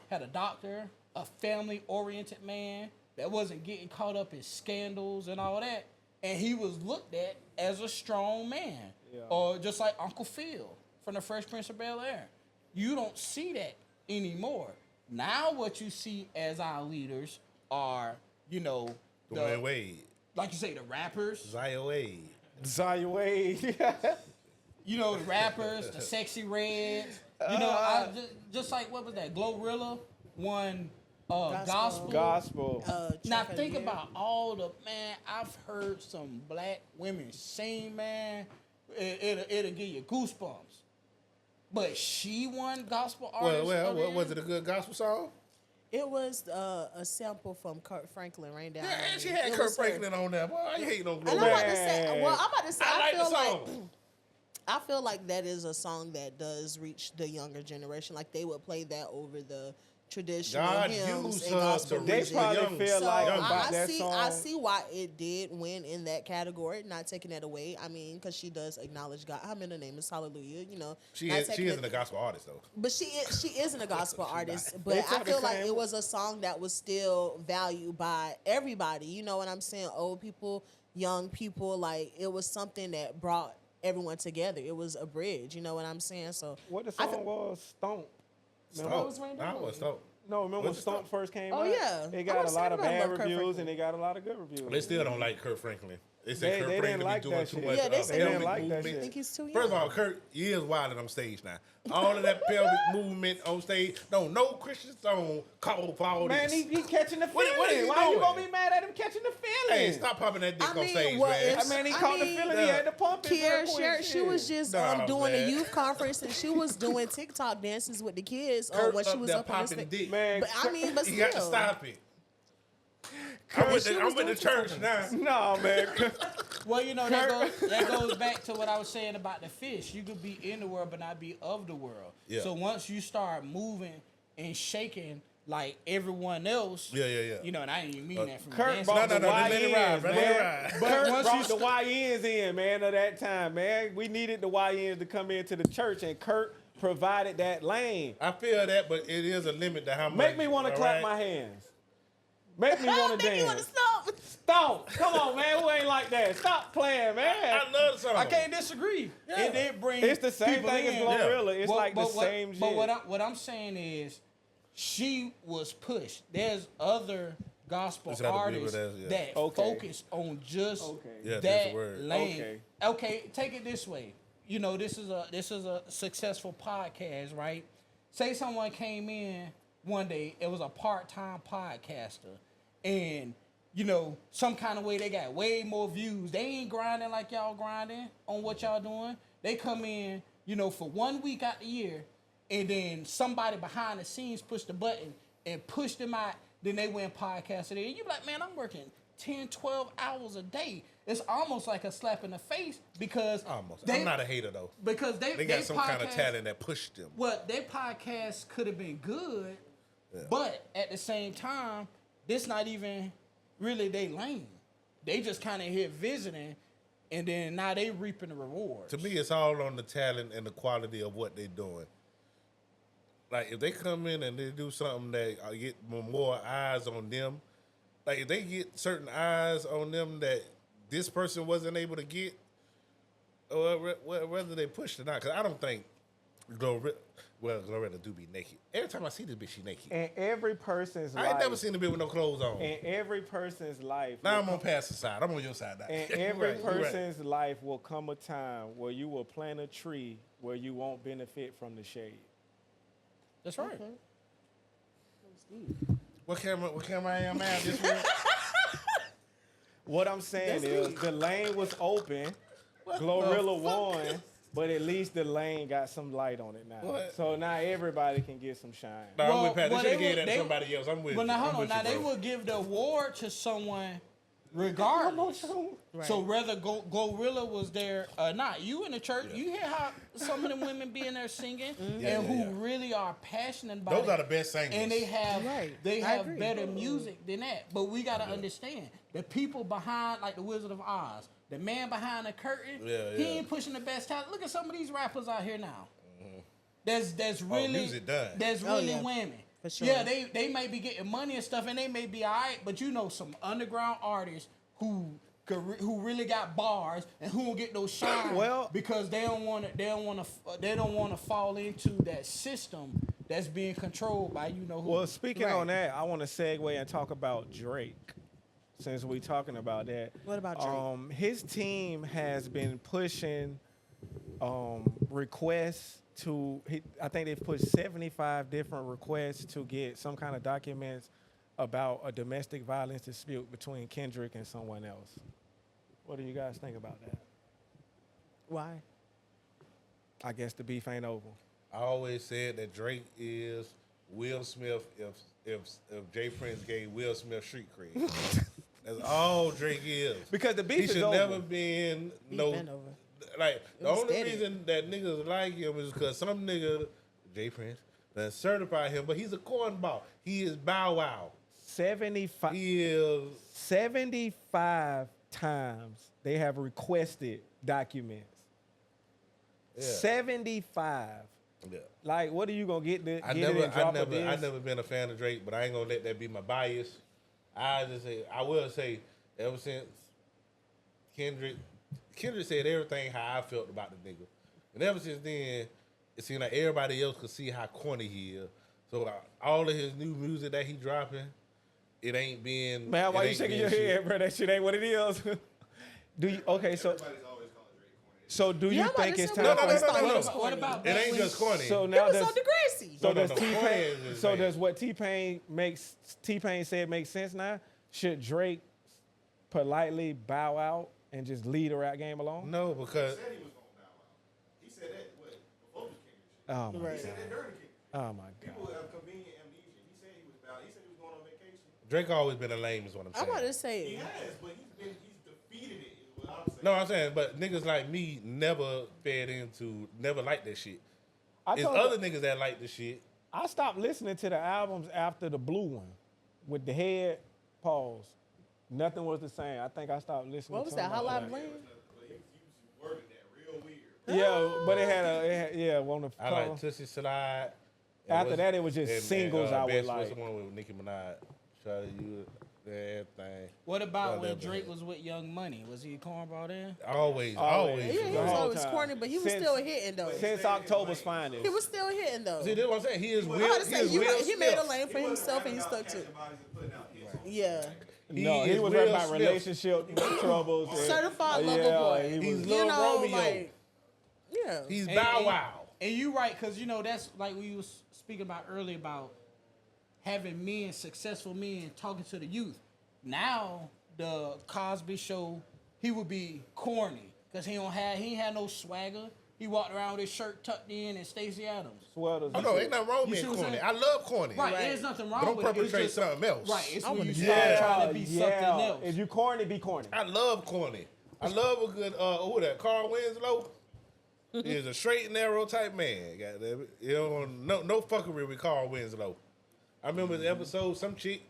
Had a doctor, a family-oriented man that wasn't getting caught up in scandals and all that, and he was looked at as a strong man, or just like Uncle Phil from the Fresh Prince of Bel-Air. You don't see that anymore. Now, what you see as our leaders are, you know, Dwayne Wade, like you say, the rappers. Zaya Wade. Zaya Wade. You know, the rappers, the Sexy Reds. You know, just like, what was that? Glorilla won gospel. Gospel. Now Track of think the Year. about all the, man, I've heard some black women sing, man. It'll give you goosebumps. But she won gospel artist. Well, was it a good gospel song? It was a sample from Kurt Franklin, Rain Down. Yeah, on and she Me. had It Kurt was her. Franklin on there. Boy, I hate no And I'm Gloria. about to say, well, I'm about to say, I like the feel like song. I feel like that is a song that does reach the younger generation. Like they would play that over the traditional God hymns used and her gospel to They reach music. probably young- feel So like young about I that see, song. I see why it did win in that category. Not taking that away. I mean, because she does acknowledge God. I mean, her name is Hallelujah. You know, She not is, taking she it- isn't a gospel artist though. But she isn't a gospel artist. They But I talk the feel like same- it was a song that was still valued by everybody. You know what I'm saying? Old people, young people. Like it was something that brought everyone together. It was a bridge. You know what I'm saying? So What the I song was? Stomp. Remember? Stomp. was Rain Nah, Down I on was Me? Stomp. No, remember when What's the Stomp song? first came Oh, out? yeah. It I got a was lot of saying bad about Kurt reviews Franklin. and they got a lot of good reviews. They still don't like Kurt Franklin. They They- say Kurt they didn't Franklin like be doing that too shit. much Yeah, they said they pelvic didn't like that movement. shit. I think he's too young. First of all, Kurt, he is wilding on stage now. All of that pelvic movement on stage. No Christian song called for all Man, this. he catching the feeling. What is he Why you doing? gonna be mad at him catching the feeling? Hey, stop popping that dick I on mean, stage, well, man. I mean, he caught the feeling. He had to pump it. Kier, real quick, she was shit. just Nah, doing man. a youth conference and she was doing TikTok dances with the kids Kurt when she up was there up on popping this dick. Man, But I mean, but You still, got to stop it. Kurt, I'm with she the, was I'm with the doing church TikTok now. No, man. Well, you know, that goes back to what I was saying about the fish. You could be in the world but not be of the world. Yeah. So once you start moving and shaking like everyone else, Yeah. you know, and I didn't even mean that from Kurt dancing. brought No, the let it ride, YNs, let it man. ride. But Kurt once brought you the YNs in, man, of that time, man. We needed the YNs to come into the church, and Kurt provided that lane. I feel that, but it is a limit to how much. Make me want to all clap right? my hands. Make me want to Make me wanna dance. stop. Stop. Come on, man. Who ain't like that? Stop playing, man. I love the song. I can't disagree. Yeah. It did bring It's the same people thing as in. Glorilla. It's like the what- same shit. But what I'm saying is, she was pushed. There's other gospel There's other people artists that's- that Okay. focus on just Okay. Yeah, that's that the word. lane. Okay, take it this way. You know, this is a successful podcast, right? Say someone came in one day, it was a part-time podcaster, and you know, some kind of way they got way more views. They ain't grinding like y'all grinding on what y'all doing. They come in, you know, for 1 week out the year, and then somebody behind the scenes push the button and push them out. Then they went podcasting. And you be like, man, I'm working 10, 12 hours a day. It's almost like a slap in the face because Almost. I'm not a hater though. because They got some kind of talent that pushed them. Well, their podcast could have been good, but at the same time, this not even really their lane. They just kind of here visiting, and then now they reaping the rewards. To me, it's all on the talent and the quality of what they're doing. Like, if they come in and they do something that get more eyes on them, like, if they get certain eyes on them that this person wasn't able to get, or whether they pushed or not, because I don't think Glorilla do be naked. Every time I see this bitch, she naked. And every person's life. I ain't never seen a bitch with no clothes on. In every person's life. Now I'm on Pastor's side. I'm on your side now. In every person's life will come a time where you will plant a tree where you won't benefit from the shade. That's right. What camera I am at this week? What I'm saying is the lane was open. Glorilla won, but at least the lane got some light on it now. What? So now everybody can get some shine. No, I'm Well, with Pat. They well, should have they gave would- that to they- somebody else. I'm with But you. now I'm hold on. with Now you, they bro. will give the award to someone regardless. So whether Glorilla was there or not, you in the church, you hear how some of them women be in there singing and who really are passionate about Those it. are the best singers. And they have Right. I agree. better music than that. But we gotta understand the people behind, like the Wizard of Oz, the man behind the curtain, he ain't pushing the best talent. Look at some of these rappers out here now. That's really music done. that's Oh, really yeah. women. For sure. Yeah, they may be getting money and stuff, and they may be all right, but you know some underground artists who really got bars and who will get those shine. Well- because they don't want to fall into that system that's being controlled by you know who. Well, speaking on that, I want to segue and talk about Drake. Since we're talking about that, What about Drake? His team has been pushing requests to. I think they've pushed 75 different requests to get some kind of documents about a domestic violence dispute between Kendrick and someone else. What do you guys think about that? Why? I guess the beef ain't over. I always said that Drake is Will Smith if Jay Prince gave Will Smith street cred. That's all Drake is. Because the beef He is should over. never been no been over. like the was only steady. reason that niggas like him is because some nigga Jay Prince that certified him, but he's a cornball. He is Bow Wow. 75. He is 75 times they have requested documents. yeah. 75. Yeah. Like, what are you gonna get? I Get it and drop a disc? never been a fan of Drake, but I ain't gonna let that be my bias. I will say, ever since Kendrick said everything how I felt about the nigga, and ever since then, it seemed like everybody else could see how corny he is. So like, all of his new music that he dropping, it ain't being. Man, why it you ain't shaking been your shit. head, bro? That shit ain't what it is. Do you? Okay, so do you Yeah, I'm about think to it's say, time? No, for- no. What about It ain't when- just corny. So It now was does on Degrassi. so No, does no, T corny Pain? is just So bad. does what T Pain said make sense now? Should Drake politely bow out and just leave the rap game alone? No, because He said that before the King. Oh my Right. god. That during the King. Oh my People god. have convenient amnesia. He said he was about. He said he was going on vacation. Drake always been a lame, is what I'm I'm saying. about to He say. has, but he's defeated it. Is what I'm saying. No, I'm saying, but niggas like me never never liked that shit. I It's told other niggas that like the shit. I stopped listening to the albums after the blue one with the head pause. Nothing was the same. I think I stopped listening. What was to that? them Hotline after Bling? But he was wording that real weird. Yeah, but it had on the I cover. like Tootsie Slide. After that, it was just singles I would What's like. the one with Nicki Minaj? Shout out to you, everything. What about when Whatever. Drake was with Young Money? Was he cornball then? Always. Yeah, he The was whole always time. corny, but he was Since- still hitting though. Since October's finest. He was still hitting though. See, that's what I'm saying. He is I'm Will. about to He say is you Will right. He made a Smith. lane for himself and he stuck to it. Yeah. No, he is was Will rapping about Smith. relationship troubles. and- Certified lover yeah, boy. he He's was- Lil You know, Romeo. like, yeah. He's And- Bow and- Wow. And you right, because you know that's like we was speaking about earlier about having men, successful men, talking to the youth. Now the Cosby Show, he would be corny because he ain't had no swagger. He walked around with his shirt tucked in and Stacey Adams. Sweaters. Oh, no, ain't nothing wrong You with see being what I'm corny. saying? I love corny. Right, there's nothing wrong Don't with it. It's perpetrate just- something else. Right, it's I when wanna you do start that. trying to be something else. If you corny, be corny. I love corny. I love a good, who that, Carl Winslow? He's a straight and narrow type man. Goddamn it. You know, no fuckery with Carl Winslow. I remember the episode, some chick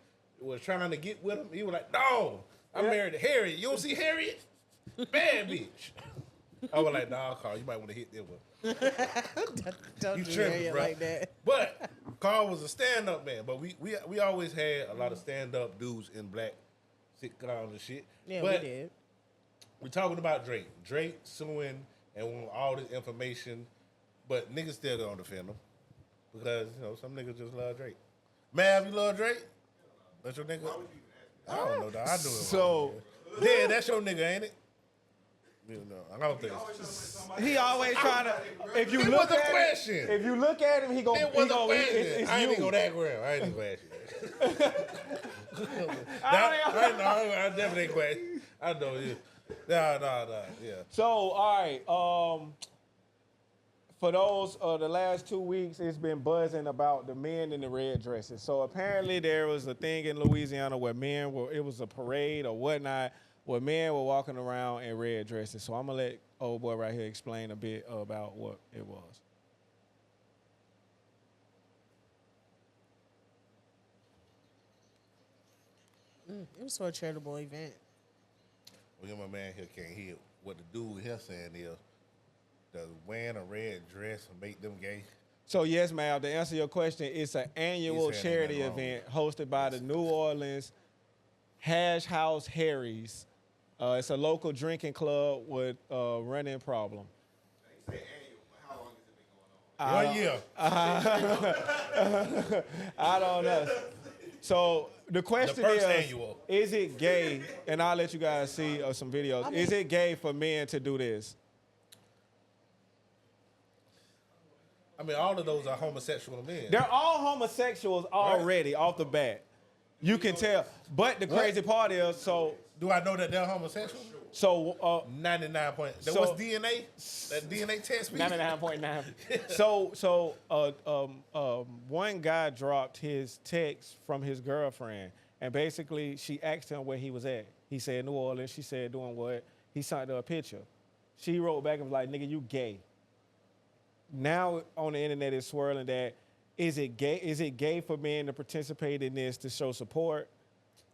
was trying to get with him. He was like, no, I'm married to Harriet. You don't see Harriet? Bad bitch. I was like, nah, Carl, you might want to hit that one. Don't You do tripping, it bro. like that. But Carl was a stand-up man. But we always had a lot of stand-up dudes in black sitcoms and shit. Yeah, but we did. we're talking about Drake. Drake suing and want all this information, but niggas still gonna defend him because some niggas just love Drake. Mav, you love Drake? That's your nigga. I don't know, dog. I do it. So Yeah, that's your nigga, ain't it? I don't think. he always trying to. If you It look was a at question. him, if you look at him, he gonna. It was he a gonna question. it's I ain't you. even go that ground. I ain't even gonna ask you that. I definitely ain't gonna ask you. I know you. Nah, yeah. So, all right. For those the last 2 weeks, it's been buzzing about the men in the red dresses. So apparently there was a thing in Louisiana where it was a parade or whatnot, where men were walking around in red dresses. So I'm gonna let old boy right here explain a bit about what it was. It was for a charitable event. Well, my man here can't hear what the dude here saying is, does wearing a red dress make them gay? So yes, ma'am, to answer your question, it's an annual He's saying charity nothing wrong. event hosted by the New Orleans Hash House Harry's. It's a local drinking club with a running problem. They say annual, but how long has it been going on? 1 year. I don't know. So the question first is, annual. is it gay? And I'll let you guys see some videos. Is it gay for men to do this? I mean, all of those are homosexual men. They're all homosexuals already off the bat. You can tell. But the crazy part is, Do I know that they're homosexual? 99 point. That So- was DNA? That DNA test me? 99.9. One guy dropped his text from his girlfriend, and basically she asked him where he was at. He said New Orleans. She said doing what? He sent her a picture. She wrote back and was like, "Nigga, you gay." Now on the internet it's swirling that is it gay? Is it gay for men to participate in this to show support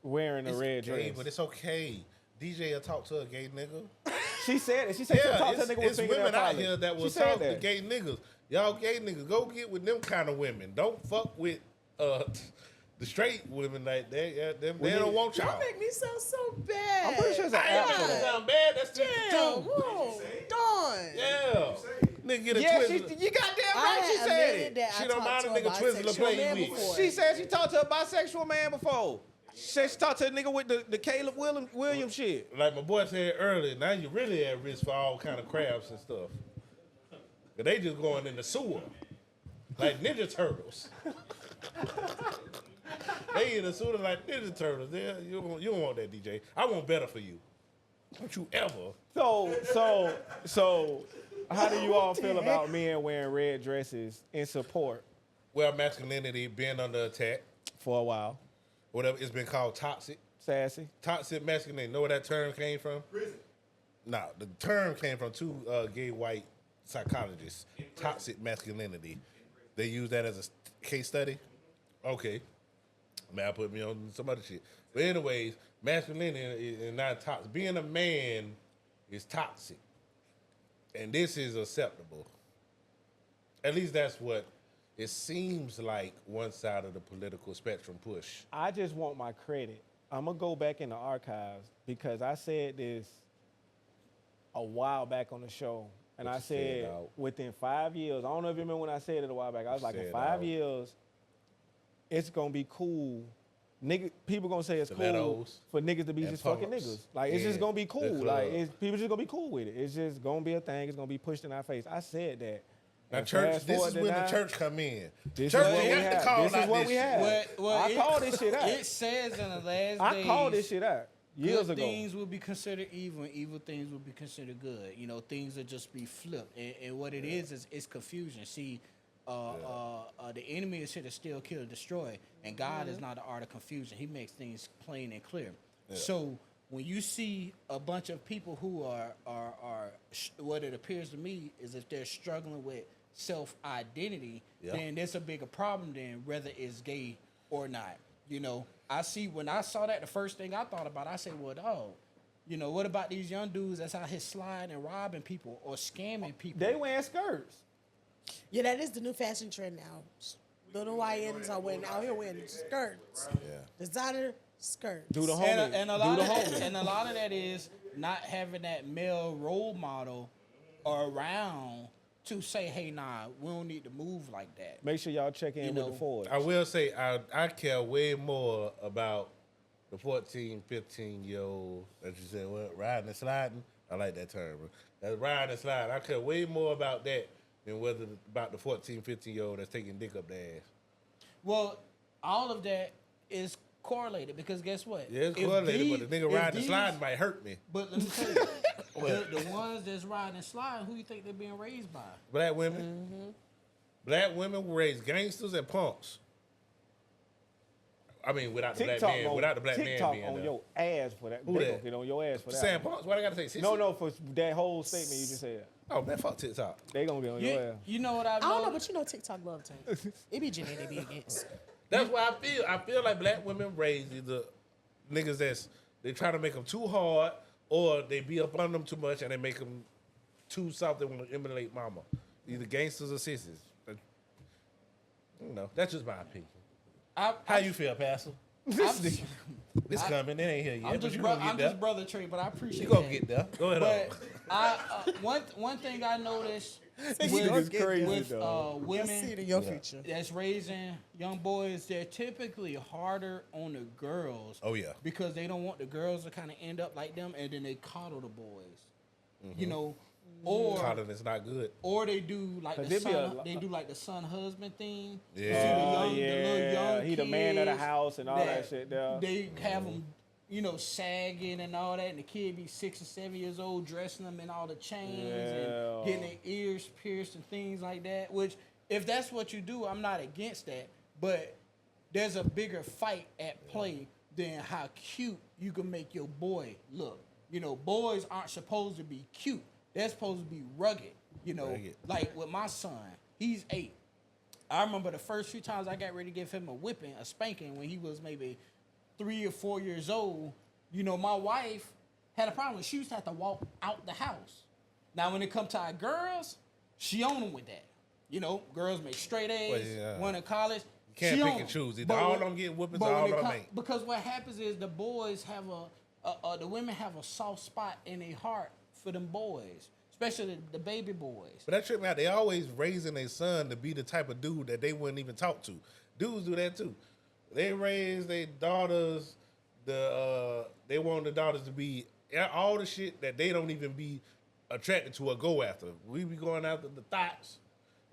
wearing a It's red gay, dress? but it's okay. DJ will talk to a gay nigga. She said it. She said she'll Yeah, talk to a nigga with it's fingernail women out polish. here that She will said talk to that. gay niggas. Y'all gay niggas, go get with them kind of women. Don't fuck with the straight women like that. Yeah, they don't want y'all. Y'all make me sound so bad. I'm pretty sure it's an I app ain't for gonna that. sound bad. That's just Damn, the truth. whoa, darn. Yeah. Nigga get a Yeah, Twizzler. you goddamn I right. She had said admitted it. that She I don't talked mind to a nigga Twizzler bisexual play man with. before. She said she talked to a bisexual man before. She said she talked to a nigga with the Caleb Williams shit. Like my boy said earlier, now you really at risk for all kind of crabs and stuff. But they just going in the sewer. Like Ninja Turtles. They in the sewer like Ninja Turtles. You don't want that, DJ. I want better for you. Don't you ever. So how do you all feel about men wearing red dresses in support Well, masculinity been under attack. for a while? Whatever. It's been called toxic. Sassy. Toxic masculinity. Know where that term came from? Prison. No, the term came from two gay white psychologists. Toxic masculinity. They use that as a case study. Okay. Man, I put me on some other shit. But anyways, masculinity is not toxic. Being a man is toxic. And this is acceptable. At least that's what it seems like one side of the political spectrum push. I just want my credit. I'm gonna go back in the archives because I said this a while back on the show. And What I you said, said dog? within 5 years, I don't know if you remember when I said it a while back. I was like, in said, 5 dog? years, it's gonna be cool. People gonna say it's cool Stilettos for niggas to be and just fucking pumps niggas. Like it's just in gonna be the cool. club. Like people just gonna be cool with it. It's just gonna be a thing. It's gonna be pushed in our face. I said that. Now, And church, fast this forward is to when the now, church come in. This Church is what we ain't got to have. call This out is what this we shit. have. I called this shit out. It says in the last I days, called this shit out years good ago. things will be considered evil, and evil things will be considered good. You know, things will just be flipped. And what it is it's confusion. See, the enemy is here to steal, kill, and destroy. And God is not the art of confusion. He makes things plain and clear. So when you see a bunch of people who are what it appears to me is if they're struggling with self-identity, then there's a bigger problem than whether it's gay or not. You know, when I saw that, the first thing I thought about, I said, well, dog, You know, what about these young dudes that's out here sliding and robbing people or scamming people? They wearing skirts. Yeah, that is the new fashion trend now. Little YNs are out here wearing skirts. Yeah. Designer skirts. Do the homie. And a lot of that is not having that male role model around to say, hey, nah, we don't need to move like that. Make sure y'all check in with the Ford. I will say I care way more about the 14, 15-year-old, as you said, what, riding and sliding. I like that term, bro. That's riding and sliding. I care way more about that than about the 14, 15-year-old that's taking dick up the ass. Well, all of that is correlated because guess what? Yeah, it's correlated, but the nigga riding and sliding might hurt me. But let me tell you, the ones that's riding and sliding, who you think they're being raised by? Black women. Mm-hmm. Black women were raised gangsters and punks. I mean, without the black man TikTok being on there. your ass for that. Who They that? gonna get on your ass for that. Saying punks? What I gotta say? Sissy? No, for that whole statement you just said. Oh man, fuck TikTok. They gonna get on your ass. You know what I don't know, but you know TikTok love tank. It be genetic, they be against. That's what I feel. I feel like black women raise either niggas they try to make them too hard, or they be up on them too much and they make them too soft. They want to emulate mama, either gangsters or sissies. You know, that's just my opinion. How you feel, Pastor? This coming, it ain't here yet. I'm just brother Trey, but I appreciate You gonna that. get there. Go ahead. But one thing I noticed Nigga's with crazy, women See it in your future. that's raising young boys, they're typically harder on the girls. Oh yeah. Because they don't want the girls to kind of end up like them, and then they coddle the boys. You know, or Coddling is not good. or they do like 'Cause the they be son. a- They do like the son husband thing. Yeah. You see the little young He the man of the kids house and all that shit there. They have them, you know, sagging and all that, and the kid be 6 or 7 years old, dressing them in all the chains and getting their ears pierced and things like that. Which, if that's what you do, I'm not against that. But there's a bigger fight at play than how cute you can make your boy look. You know, boys aren't supposed to be cute. They're supposed to be rugged. You know, like with my son, he's 8. I remember the first few times I got ready to give him a whipping, a spanking, when he was maybe 3 or 4 years old. You know, my wife had a problem. She used to have to walk out the house. Now, when it comes to our girls, she on them with that. You know, girls make straight A's, one in college. You can't pick and choose. Either all them get whoopings or all them ain't. Because what happens is the boys have the women have a soft spot in their heart for them boys, especially the baby boys. But that tripped me out. They always raising their son to be the type of dude that they wouldn't even talk to. Dudes do that too. They raise their daughters. They want the daughters to be all the shit that they don't even be attracted to or go after. We be going after the thoughts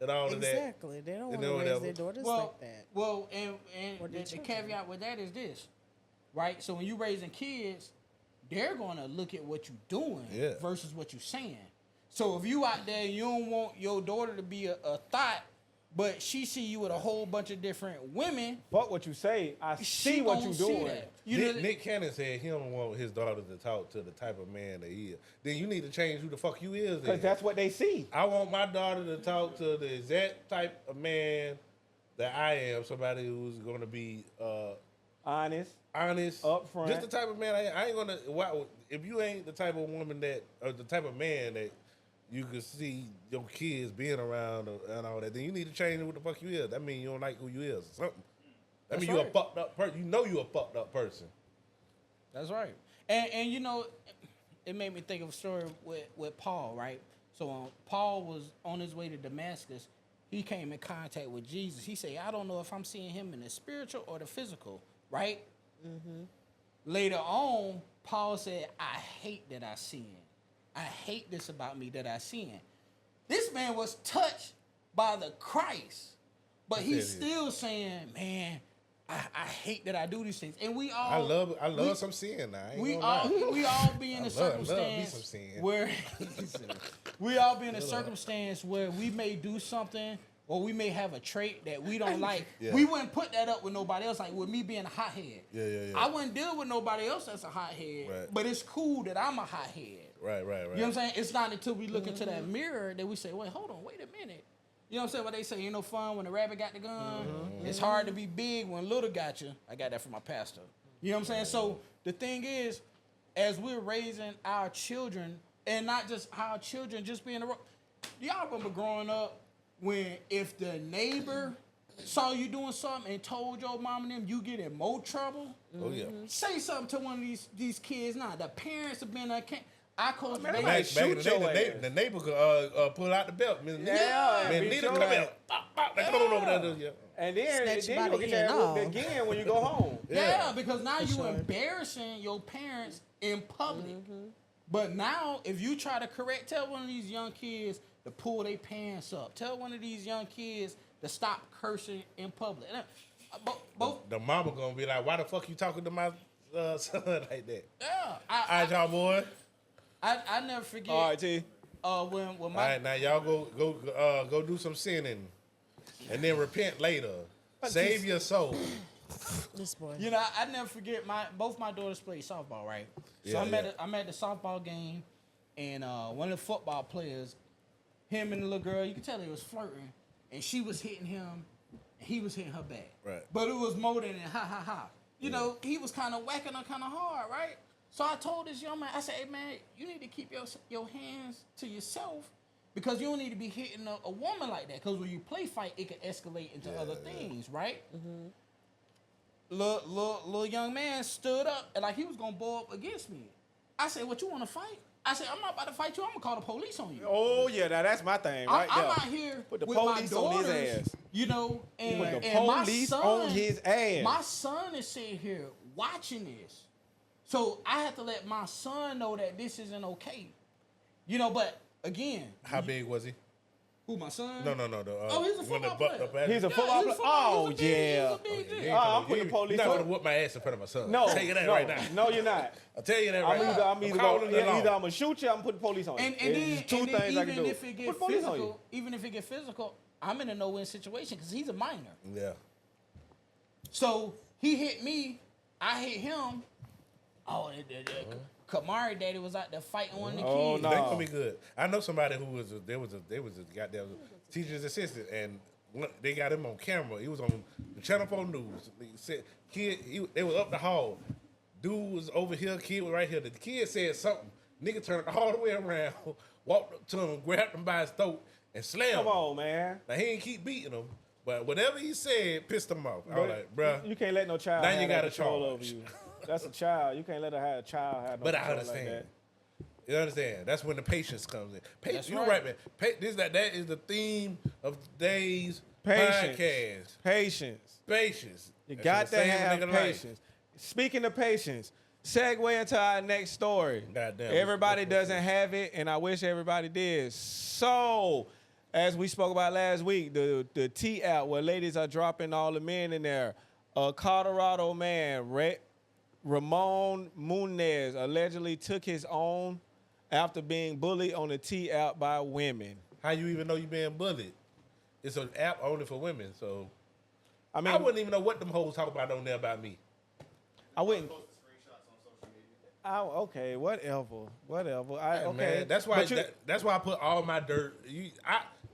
and all of that. Exactly. They don't want to raise their daughters like that. Well, and the caveat with that is this, right? So when you raising kids, they're going to look at what you're doing versus what you're saying. So if you out there, you don't want your daughter to be a thought, but she see you with a whole bunch of different women. Fuck what you say. I see what you doing. Nick Cannon said he don't want his daughter to talk to the type of man that he is. Then you need to change who the fuck you is. Because that's what they see. I want my daughter to talk to the exact type of man that I am. Somebody who's going to be honest, upfront. Just the type of man I am. I ain't gonna. If you ain't the type of woman or the type of man that you can see your kids being around and all that, then you need to change what the fuck you is. That means you don't like who you is or something. That means you a fucked up person. You know you a fucked up person. That's right. And you know, it made me think of a story with Paul, right? So Paul was on his way to Damascus. He came in contact with Jesus. He said, I don't know if I'm seeing him in the spiritual or the physical, right? Mm-hmm. Later on, Paul said, I hate that I sin. I hate this about me that I sin. This man was touched by the Christ, but he's still saying, man, I hate that I do these things. And we all I love some sin now. We all be in a circumstance where we all be in a circumstance where we may do something or we may have a trait that we don't like. Yeah. We wouldn't put that up with nobody else. Like with me being a hothead. Yeah. I wouldn't deal with nobody else that's a hothead. Right. But it's cool that I'm a hothead. Right. You know what I'm saying? It's not until we look into that mirror that we say, wait, hold on, wait a minute. You know what I'm saying? What they say, ain't no fun when the rabbit got the gun. Mm-hmm. It's hard to be big when little got you. I got that from my pastor. You know what I'm saying? So the thing is, as we're raising our children, and not just our children, just being around. Y'all remember growing up when if the neighbor saw you doing something and told your mom and them you get in more trouble? Oh yeah. Say something to one of these kids now. The parents have been I coach Man, they might Back in shoot the your day, ass. the neighbor could pull out the belt. Man, Yeah, man, beat Nita your come ass. here. Pop, pop. Like, come on over there. Yeah. And then Snatch you by gonna the get your end ass whooped off. again when you go home. Yeah, because now you sure. embarrassing your parents in public. But now, if you try to tell one of these young kids to pull their pants up, tell one of these young kids to stop cursing in public. Both, The mama gonna be like, why the fuck you talking to my son like that? yeah. All right, y'all boy. I never forget. All right, T. When All my right, now y'all go do some sinning, and then repent later. Save your soul. This boy. You know, I never forget both my daughters played softball, right? So Yeah, I'm at the softball game, and one of the football players, him and the little girl, you could tell they was flirting, and she was hitting him, and he was hitting her back. Right. But it was more than ha ha ha. You know, he was kind of whacking her kind of hard, right? So I told this young man, I said, hey man, you need to keep your hands to yourself. Because you don't need to be hitting a woman like that. Because when you play fight, it can escalate into other things, right? Little young man stood up and like he was gonna bow up against me. I said, "What, you want to fight?" I said, "I'm not about to fight you. I'm gonna call the police on you." Oh yeah, now that's my thing right I'm there. out here Put the with police my on his daughters, ass. you know, and, Put the and my police son, on his ass. My son is sitting here watching this, so I have to let my son know that this isn't okay, you know. But again, How big was he? who, my son? No. Oh, he's a when football the buck player. up at He's him. a football player. Oh he's a yeah. big You dude. ain't I'm gonna- putting you- the police You're not on- gonna whoop my ass in front of my son. No, I'll tell you that no, right now. No, you're not. I'll tell you that I'm right either now. I'm either calling the law. I'm gonna shoot you. I'm putting the police on you. And It's then, two things I can do. If it get Put the police on you. physical, even if it get physical, I'm in a no-win situation because he's a minor. Yeah. So he hit me, I hit him. Oh, Kamari daddy was out there fighting one of the Oh, kids. no. They gonna be good. I know somebody who was there was a goddamn teacher's assistant, and they got him on camera. He was on the Channel 4 News. He said, they was up the hall. Dude was over here, kid was right here. The kid said something. Nigga turned all the way around, walked up to him, grabbed him by his throat, and slammed Come him. on, man. Now he ain't keep beating him, but whatever he said pissed him off. I was like, bruh. You can't let no child Now have you that got a control over charge. you. That's a child. You can't let a child have no But I control understand. like that. You understand? That's when the patience comes in. That's You're right. right, man. That is the theme of today's Patience. podcast. Patience. Patience. You That's got what to saved a have nigga life. patience. Speaking of patience, segue into our next story. Goddamn. Everybody doesn't have it, and I wish everybody did. So, as we spoke about last week, the T app where ladies are dropping all the men in there. A Colorado man, Ramon Munez, allegedly took his own after being bullied on the T app by women. How you even know you being bullied? It's an app only for women, so I mean, I wouldn't even know what them hoes talk about on there about me. I wouldn't. Post the screenshots on social media. Okay, whatever. Hey, Okay, man, that's why. But you- That's why I put all my dirt.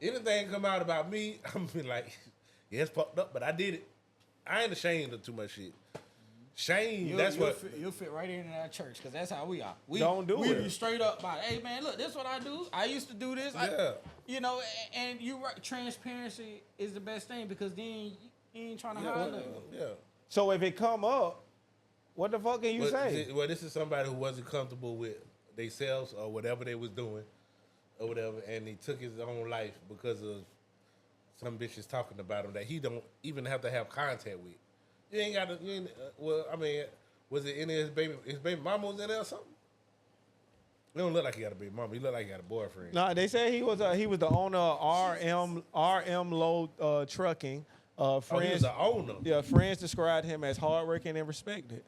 Anything come out about me, I'm be like, yeah, it's fucked up, but I did it. I ain't ashamed of too much shit. Shame. You'll fit right into that church because that's how we are. We Don't do we it. be straight up about, hey man, look, this is what I do. I used to do this. Yeah. You know, and you right. Transparency is the best thing because then you ain't trying to hide nothing. Yeah. So if it come up, what the fuck can you say? Well, this is somebody who wasn't comfortable with themselves or whatever they was doing or whatever, and he took his own life because of some bitches talking about him that he don't even have to have contact with. You ain't got to. Well, I mean, was it any of his baby mama was in there or something? It don't look like he got a baby mama. He look like he got a boyfriend. No, they say he was the owner of RM Low Trucking. He was Friends, the owner. yeah, friends described him as hardworking and respected.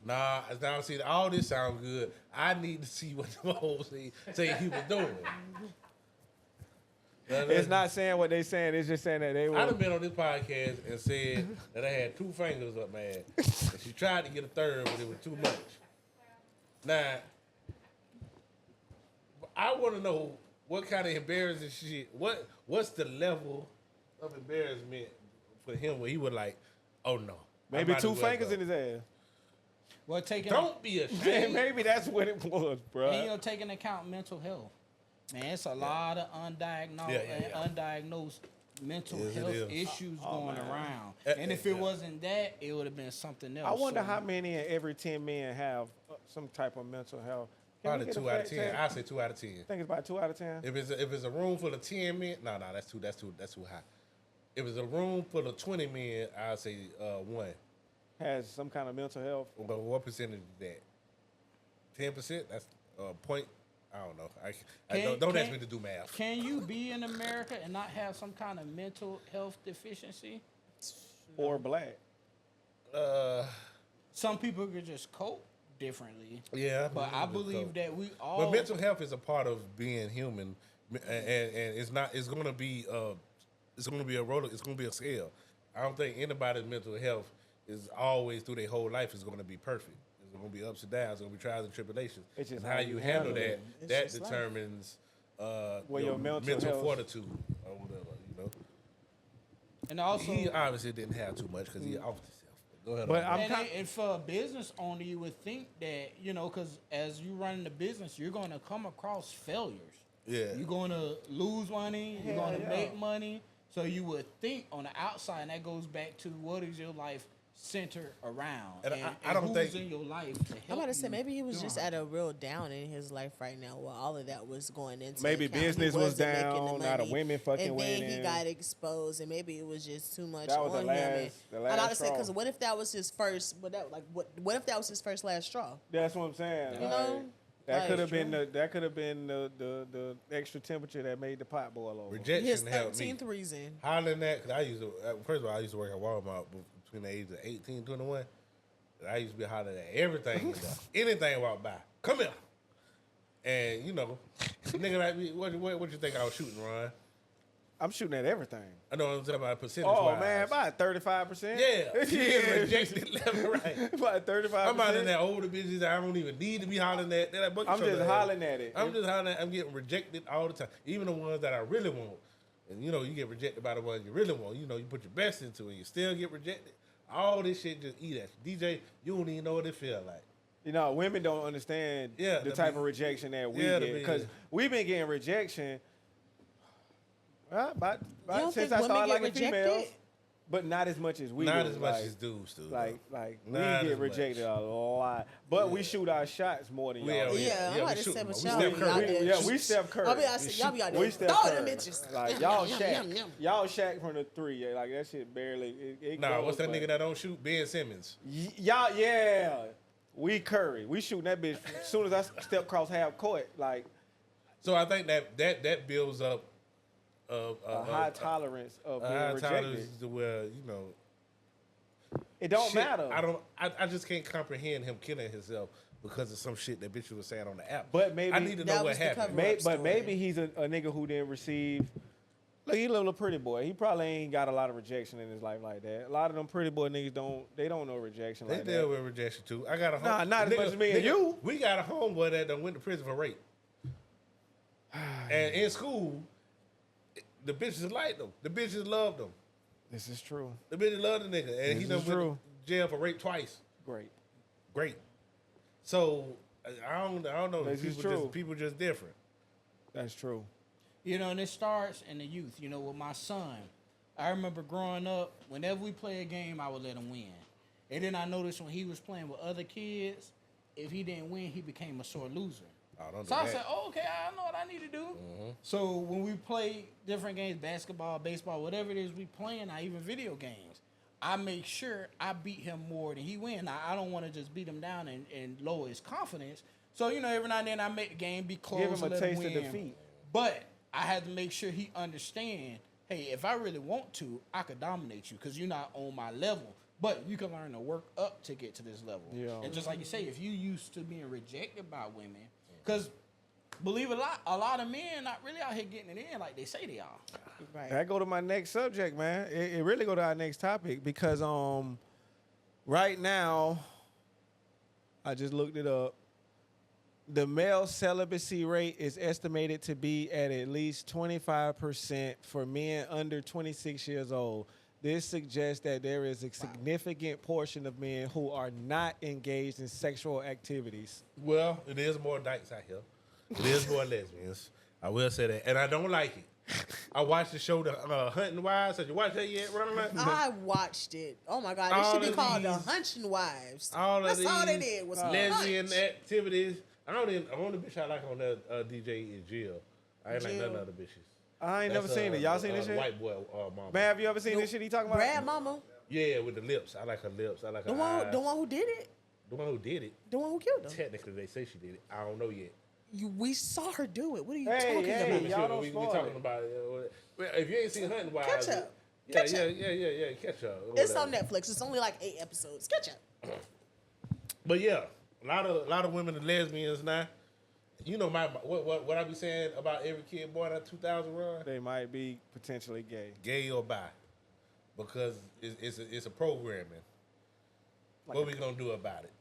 Nah, now see, all this sounds good. I need to see what the hoes say he was doing. It's not saying what they saying. It's just saying that they I were. done been on this podcast and said that I had 2 fingers up my ass. And she tried to get a third, but it was too much. Now, I want to know what kind of embarrassing shit. What's the level of embarrassment for him where he was like, oh no. I Maybe might 2 as well fingers go. in his ass. Well, taking Don't be ashamed. Man, maybe that's what it was, bro. and taking into account mental health. Man, it's a lot of undiagnosed mental Yes, it health is. issues going around. Uh, And if it wasn't that, it would have been something else. I wonder So, how many in every 10 men have some type of mental health. Can we Probably get a 2 out of fact 10. check? I say 2 out of 10. I think it's about 2 out of 10. If it's a room full of 10 men, no, that's too high. If it's a room full of 20 men, I'd say 1. Has some kind of mental health. But what percentage is that? 10%? That's point. I don't know. Don't ask me to do math. Can you be in America and not have some kind of mental health deficiency? Or black. Some people could just cope differently. Yeah, But I believe that we all. But mental health is a part of being human, and it's not. It's going to be. It's going to be a roller. It's going to be a scale. I don't think anybody's mental health is always through their whole life is going to be perfect. There's going to be ups and downs. There's going to be trials and tribulations. It's just and how you handle that. It's That just life. determines Your mental health. fortitude or whatever. You know. And also, He obviously didn't have too much because he off himself. Go ahead. But on. and for a business owner, you would think that, because as you run the business, you're going to come across failures. Yeah. You're going to lose money. You're Hell going to yeah. make money. So you would think on the outside, and that goes back to what is your life centered around, And and, I don't who's think- in your life to help I'm about to say you maybe he was just during- at a real down in his life right now, where all of that was going into. Maybe account. He business was wasn't making the down, not a money, women fucking and then he winning. got exposed, and maybe it was just too much That was on the him. And last- the I'm last about to say, straw. because what if that was his first? What if that was his first last straw? That's what I'm saying. You know? That Like, could have been true. the extra temperature that made the pot boil over. Rejection His helped me. 13th reason. Hollering at, because I used to, first of all, I used to work at Walmart between the ages of 18 and 21. And I used to be hollering at everything in there. Anything walked by. Come here. And, nigga like me, what you think I was shooting, Ron? I'm shooting at everything. I know what I'm talking about percentage Oh wise. man, about 35%. Yeah. yeah. Rejected left and right. About 35%. I'm out in that older bitches that I don't even need to be hollering at. They're like, "Bucket I'm truck just ass." hollering at it. I'm just hollering. I'm getting rejected all the time. Even the ones that I really want. And you get rejected by the ones you really want. You put your best into it. You still get rejected. All this shit just eat at you. DJ, you don't even know what it feel like. Women don't understand Yeah, the the type big- of rejection that we yeah, get the because big- we've been getting rejection. About don't since think I women started get liking females, rejected? but not as much as we Not do. as much like, as dudes do. Like we Not get as rejected much. a lot, but we shoot our shots more than y'all. Yeah, do. Yeah, I'm we about to shoot say, them. but We y'all Steph be Curry. out there. Yeah, we Steph Curry. Y'all be out there. We Steph Throw them Curry. bitches. Like y'all Yum, Shaq, yum, yum. y'all Shaq from the three. Yeah, like that shit barely. It Nah, goes, what's that but- nigga that don't shoot? Ben Simmons. Y'all, yeah. We Curry. We shooting that bitch as soon as I step across half court. Like So I think that builds up a high tolerance of being high rejected. tolerance to where It don't shit, matter. I just can't comprehend him killing himself because of some shit that bitch was saying on the app. But maybe I need to That know what was the happened. cover-up. But story. maybe he's a nigga who didn't receive. Look, he a little pretty boy. He probably ain't got a lot of rejection in his life like that. A lot of them pretty boy niggas don't know rejection They like deal that. with rejection too. I got a Nah, not as much as me and you. We got a homeboy that done went to prison for rape. And in school, the bitches liked him. The bitches loved him. This is true. The bitches loved the nigga. And he This done is went true. to jail for rape twice. Great. So I don't know. This is true. People just different. That's true. And it starts in the youth. With my son, I remember growing up, whenever we play a game, I would let him win. And then I noticed when he was playing with other kids, if he didn't win, he became a sore loser. Oh, don't do So I that. said, okay, I know what I need to do. So when we play different games, basketball, baseball, whatever it is we playing, even video games, I make sure I beat him more than he win. I don't want to just beat him down and lower his confidence. So, every now and then I make the game be close. Give him a let taste of win. defeat. But I had to make sure he understand, hey, if I really want to, I could dominate you because you're not on my level. But you can learn to work up to get to this level. Yeah. And just like you say, if you used to being rejected by women, because believe it or not, a lot of men not really out here getting it in like they say they are. Right. That go to my next subject, man. It really go to our next topic because right now, I just looked it up. The male celibacy rate is estimated to be at least 25% for men under 26 years old. this suggests that there is a significant portion of men who are not engaged in sexual activities. Well, it is more dykes out here. It is more lesbians. I will say that, and I don't like it. I watched the show, The Hunting Wives. Have you watched that yet, Ronald? I watched it. Oh my God, All it should be of called The these- Hunting Wives. That's all they did was lesbian hunch. activities. The only bitch I like on that DJ is Jill. I ain't like none Jill. other bitches. I ain't never seen it. Y'all seen this shit? White boy, mama. Man, have you ever seen this shit he talking about? Brad Mama, Yeah, with the lips. I like her lips. I like her the eyes. one who did it, The one who did it. the one who killed him. Technically, they say she did it. I don't know yet. We saw her do it. What are you Hey, talking hey, about? y'all don't we spoil talking it. about it. Well, if you ain't seen Hunting Wives, Catch up. Yeah, Catch yeah, up. yeah. Catch up. It's Whatever. on Netflix. It's only like 8 episodes. Catch up. But yeah, a lot of women are lesbians now. You know what I be saying about every kid born in 2000 run, They might be potentially gay. gay or bi, because it's a programming. What we gonna do about it?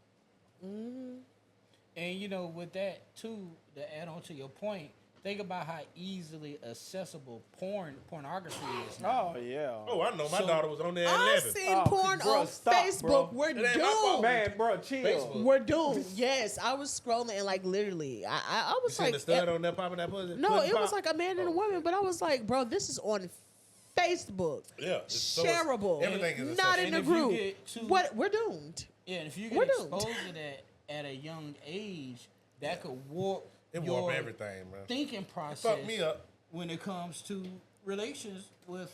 And you know, with that too, to add on to your point, think about how easily accessible pornography is now. Oh, yeah. Oh, I know my So- daughter was on there at I 11. seen Oh, porn bro, on stop, Facebook. bro. We're It ain't my fault. doomed. Man, bro, chill. Facebook. We're doomed. Yes, I was scrolling and like literally, I You was seen like, the stud on there popping that pussy? no, Pudding it was pop? like a man and a woman, but I was like, bro, this is on Facebook. Yeah, it's Shareable. everything is Not accessible. in the And if you group. get too- What? We're doomed. Yeah, and if you We're get doomed. exposed to that at a young age, that could warp It your warp everything, bro. thinking process. Fuck me up. When it comes to relations with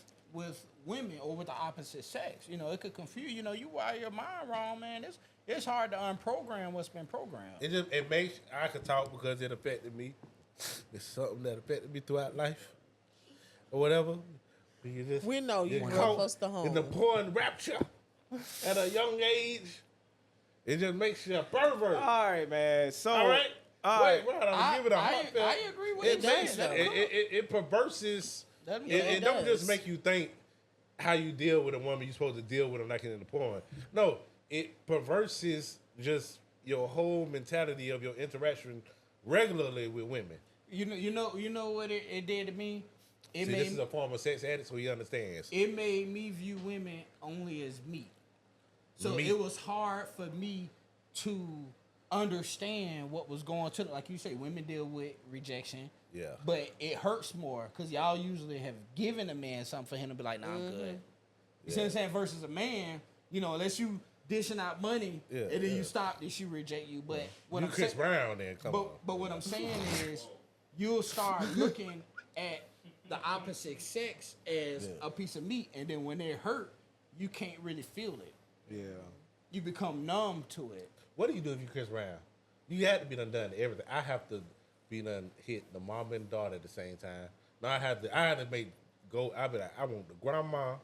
women or with the opposite sex. You know, it could confuse. You know, you wire your mind wrong, man. It's hard to unprogram what's been programmed. It makes I could talk because it affected me. It's something that affected me throughout life, or whatever. You just We know you get grew caught up close to home. in the porn rapture at a young age. It just makes you a pervert. All right, man. So, All right. All right. Wait, bro, I'm give it a heartfelt. I agree with It you. makes That- it perverses. That- It it don't just does. make you think how you deal with a woman. You're supposed to deal with them like in the porn. No, it perverses just your whole mentality of your interaction regularly with women. You know what it did to me. It See, made this is a former sex addict, so he understands. it made me view women only as meat. So Meat. it was hard for me to understand what was going to, like you say, women deal with rejection. Yeah. But it hurts more because y'all usually have given a man something for him to be like, nah, I'm good. You see what I'm saying? Versus a man, you know, unless you dishing out money Yeah, and then yeah. you stop, then she reject you. But what You I'm Chris saying, Brown then, come on. but what I'm saying is, you'll start looking at the opposite sex as a piece of meat, and then when they're hurt, you can't really feel it. Yeah. You become numb to it. What do you do if you Chris Brown? You have to be done everything. I have to be done hit the mom and daughter at the same time. No, I have to make go. I be like, I want the grandma,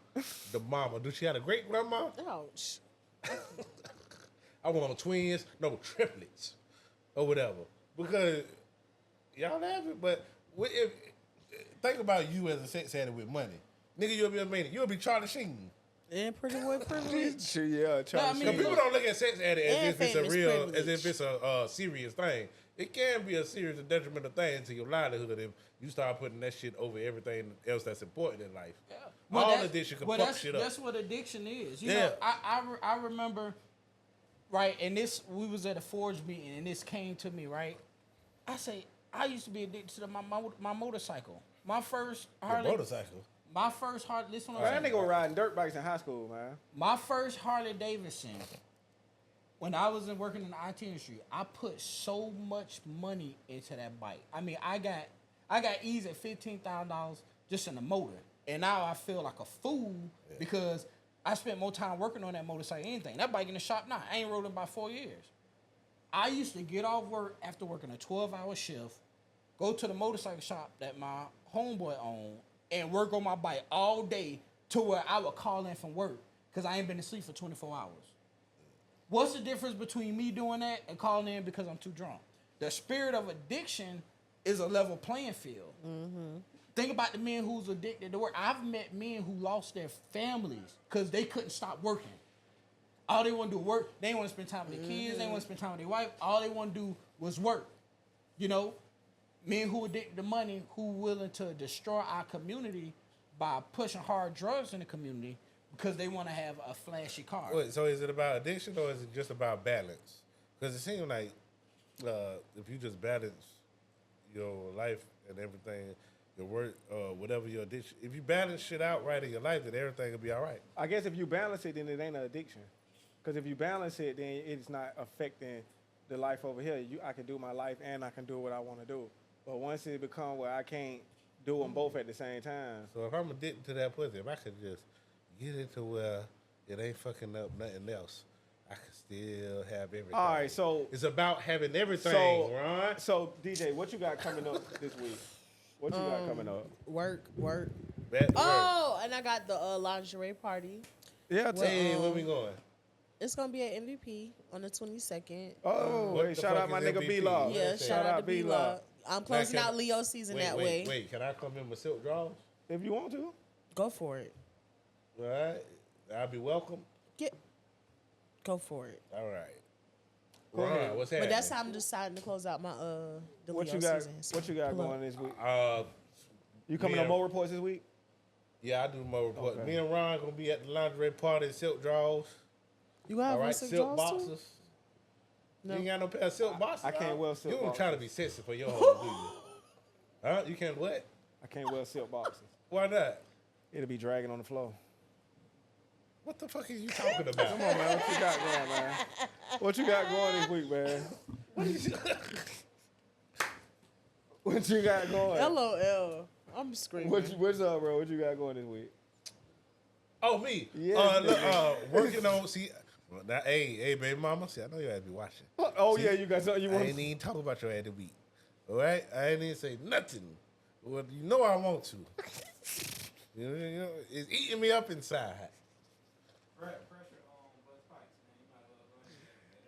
the mama. Do she have a great grandma? Ouch. I want twins, no triplets, or whatever. Because y'all laughing, but think about you as a sex addict with money, nigga. You'll be a maniac. You'll be Charlie Sheen. And pretty boy privilege. Yeah, Charlie I mean, Because people don't look at sex addict as And if it's a famous real, privilege. as if it's a serious thing. It can be a serious and detrimental thing to your livelihood if you start putting that shit over everything else that's important in life. Well, All that's- addiction can well, fuck that's, shit up. That's what addiction is. You Yeah. know, I remember, right, and we was at a Forge meeting, and this came to me, right? I say, I used to be addicted to my motorcycle. My first Harley. Motorcycle. My first Harley. This one. Man, that nigga was riding dirt bikes in high school, man. My first Harley Davidson, when I was working in the IT industry, I put so much money into that bike. I mean, I got easy at $15,000 just in the motor, and now I feel like a fool because I spent more time working on that motorcycle than anything. That bike in the shop now, I ain't rode it about 4 years. I used to get off work after working a 12-hour shift, go to the motorcycle shop that my homeboy owned, and work on my bike all day to where I would call in from work because I ain't been asleep for 24 hours. What's the difference between me doing that and calling in because I'm too drunk? The spirit of addiction is a level playing field. Think about the men who's addicted to work. I've met men who lost their families because they couldn't stop working. All they want to do is work. They ain't want to spend time with their kids. They want to spend time with their wife. All they want to do was work. You know, men who addicted to money, who willing to destroy our community by pushing hard drugs in the community because they want to have a flashy car. Wait, so is it about addiction or is it just about balance? Because it seems like if you just balance your life and everything, your work, whatever your addiction, if you balance shit out right in your life, then everything will be all right. I guess if you balance it, then it ain't an addiction. Because if you balance it, then it's not affecting the life over here. I can do my life and I can do what I want to do. But once it become where I can't do them both at the same time. So if I'm addicted to that pussy, if I could just get it to where it ain't fucking up nothing else, I can still have everything. All right, so it's about having everything, right? So DJ, what you got coming up this week? What you got coming up? Work. Oh, And I got the lingerie party. Yeah, hey, where we going? It's gonna be at MVP on the 22nd. Oh, What hey, the shout fuck out my is nigga MVP? B-Law. Yeah, shout out to B-Law. I'm closing out Leo season that way. Wait, can I come in with silk drawers? If you want to. Go for it. All right, I'll be welcome. Go for it. All right. Go ahead. Ron, what's happening? But that's how I'm deciding to close out my the What Leo you got? season. So What you got pull up. going this week? You coming yeah. on more reports this week? Yeah, I do more reports. Okay. Me and Ron gonna be at the lingerie party in silk drawers. You got All one right, silk silk drawers too? boxes. No. You ain't got no pair of silk boxes. I can't wear silk You don't boxes. try to be sexy for your whole do you? Huh? You can't what? I can't wear silk boxes. Why not? It'll be dragging on the floor. What the fuck are you talking about? Come on, man. What you got going, man? What you got going this week, man? What you got going? LOL. I'm screaming. What's up, bro? What you got going this week? Oh, me? Yeah. Working on, see, now, hey, baby mama, see, I know you had to be watching. Oh, See, yeah, you got something you I want ain't even talk about your ad week. All right? I ain't even say nothing. Well, you know I want to. you know, it's eating me up inside.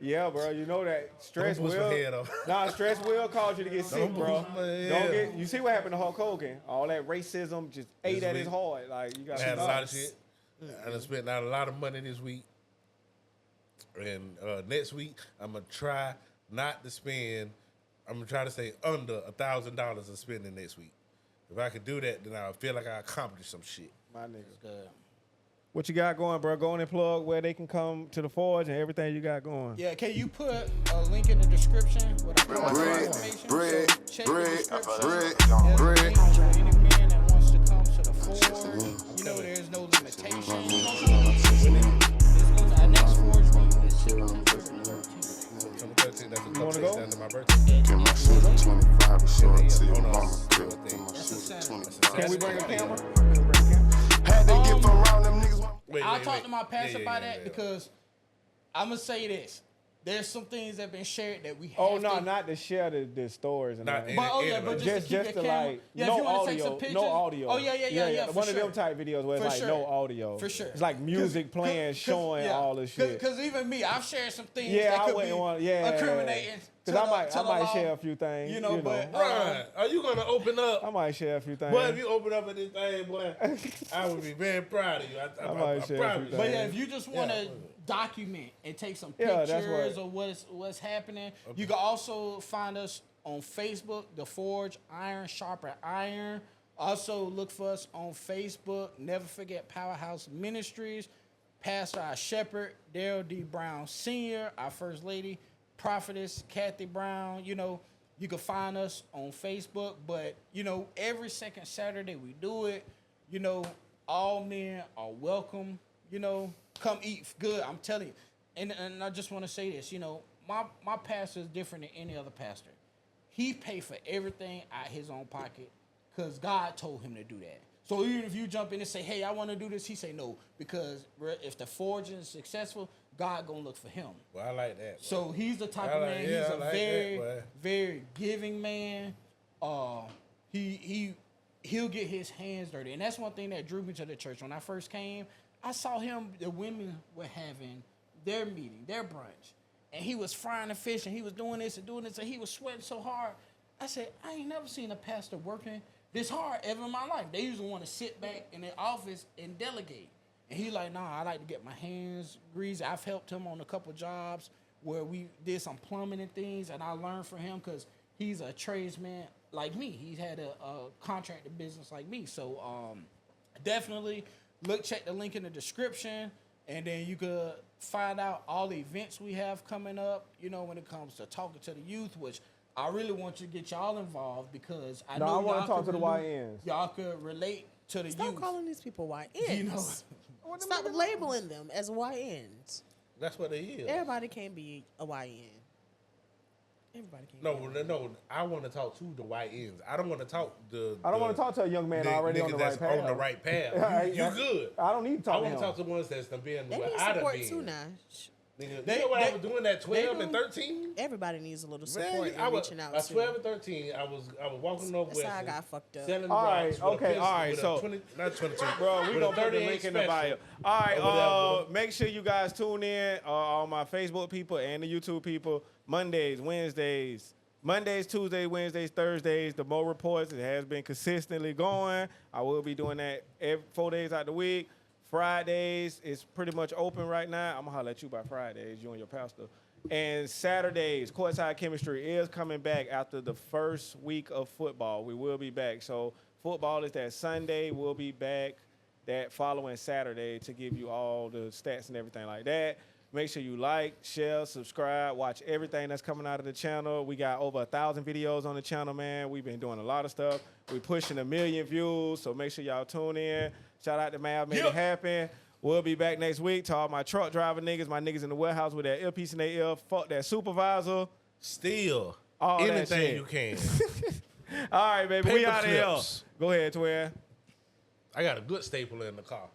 Yeah, bro. You know that stress Don't boost my head will. up. Nah, stress will cause you to get sick, Don't bro. boost my Don't head. get. You see what happened to Hulk Hogan? All that racism just ate This at his week, heart. Like you got. I had a lot of shit. I done spent out a lot of money this week. And next week, I'm going to try not to spend, I'm going to try to stay under $1,000 of spending next week. If I could do that, then I feel like I accomplished some shit. My nigga. Good. What you got going, bro? Go on and plug where they can come to the Forge and everything you got going. Yeah, can you put a link in the description with our contact information? bread, So check bread, the description. bread, There's a bread. link for any man that wants to come to the Forge. You know, there's no limitation. Our next Forge meeting is September 13th. That's a wanna couple go? days after my birthday. Get my shit at 25 and show it to your mama. Get my That's a shit at Saturday. 25. Can we bring a camera? Can we bring a camera? Had to get from around them niggas. I'll talk to my pastor about that because I'm going to say this. There's some things that have been shared that we have Oh no, to... not to share the stories and Not all in- that. But, oh, yeah, but just to keep to your camera. like Yeah, if no you wanna take some audio, pictures. no audio. Oh, yeah, for One of sure. them type videos where it's For like sure. no audio. For sure. It's like music playing, showing all this shit. Because even me, I've shared some things Yeah, that I could wouldn't be want. Yeah, incriminating. Because I might law. share a few things. You know, but Ron, are you going to open up? I might share a few things. Boy, if you open up at this thing, boy, I would be very proud of you. I'm might share a proud few of you. But yeah, if you just want to document and take some Yeah, that's pictures what- of what's happening, you can also find us on Facebook, The Forge, Iron Sharper Iron. Also look for us on Facebook. Never forget Powerhouse Ministries. Pastor our shepherd, Daryl D. Brown Sr., our First Lady, Prophetess Kathy Brown. You know, you can find us on Facebook. But, you know, every second Saturday we do it. You know, all men are welcome. You know, come eat good. I'm telling you. And I just want to say this. You know, my pastor is different than any other pastor. He paid for everything out of his own pocket because God told him to do that. So even if you jump in and say, hey, I want to do this, he say no. Because if the forging is successful, God going to look for him. Well, I like that. So he's the type I of like- man, yeah, he's I a like very, that, boy. very giving man. He'll get his hands dirty. And that's one thing that drew me to the church. When I first came, I saw him, the women were having their meeting, their brunch. And he was frying the fish and he was doing this and doing this and he was sweating so hard. I said, I ain't never seen a pastor working this hard ever in my life. They usually want to sit back in their office and delegate. And he like, nah, I like to get my hands greasy. I've helped him on a couple jobs where we did some plumbing and things, and I learned from him because he's a tradesman like me. He's had a contractor business like me. So definitely check the link in the description, and then you could find out all the events we have coming up, you know, when it comes to talking to the youth, which I really want you to get y'all involved because I know I want y'all to talk could to the relate- YNs. Y'all could relate to the Stop youth. calling these people YNs. You know, Stop labeling them as YNs. That's what it is. Everybody can't be a YN. Everybody can't. No. I want to talk to the YNs. I don't want to talk I don't want to talk to a young man already on the right path. On the right path. You good. I don't need to talk I to want him. to talk to the ones that's been They where need I've support been. too now. Nigga, you know what I was doing at 12 and do. 13? Everybody needs a little support Man, and reaching out at too. 12 and 13, I was walking Northwest. That's how I got fucked up. Selling All right, rocks with a okay, pistol, all right, with a so- 20, not 22. Bro, we with a gonna put the 38 link in the special. bio. All right, Or whatever. make sure you guys tune in. All my Facebook people and the YouTube people. Mondays, Wednesdays, Tuesdays, Wednesdays, Thursdays. The Mo Reports. It has been consistently going. I will be doing that every 4 days out the week. Fridays is pretty much open right now. I'm gonna holler at you by Fridays, you and your pastor. And Saturdays, Courtside Chemistry is coming back after the first week of football. We will be back. So football is that Sunday. We'll be back that following Saturday to give you all the stats and everything like that. Make sure you like, share, subscribe, watch everything that's coming out of the channel. We got over 1,000 videos on the channel, man. We've been doing a lot of stuff. We're pushing 1 million views, so make sure y'all tune in. Shout out to Mav, made it happen. We'll be back next week to all my truck driver niggas, my niggas in the warehouse with that earpiece in their ear. Fuck that supervisor. Still, All that anything shit. you can. All right, baby. We Paper out of here. clips. Go ahead, Twin. I got a good staple in the car.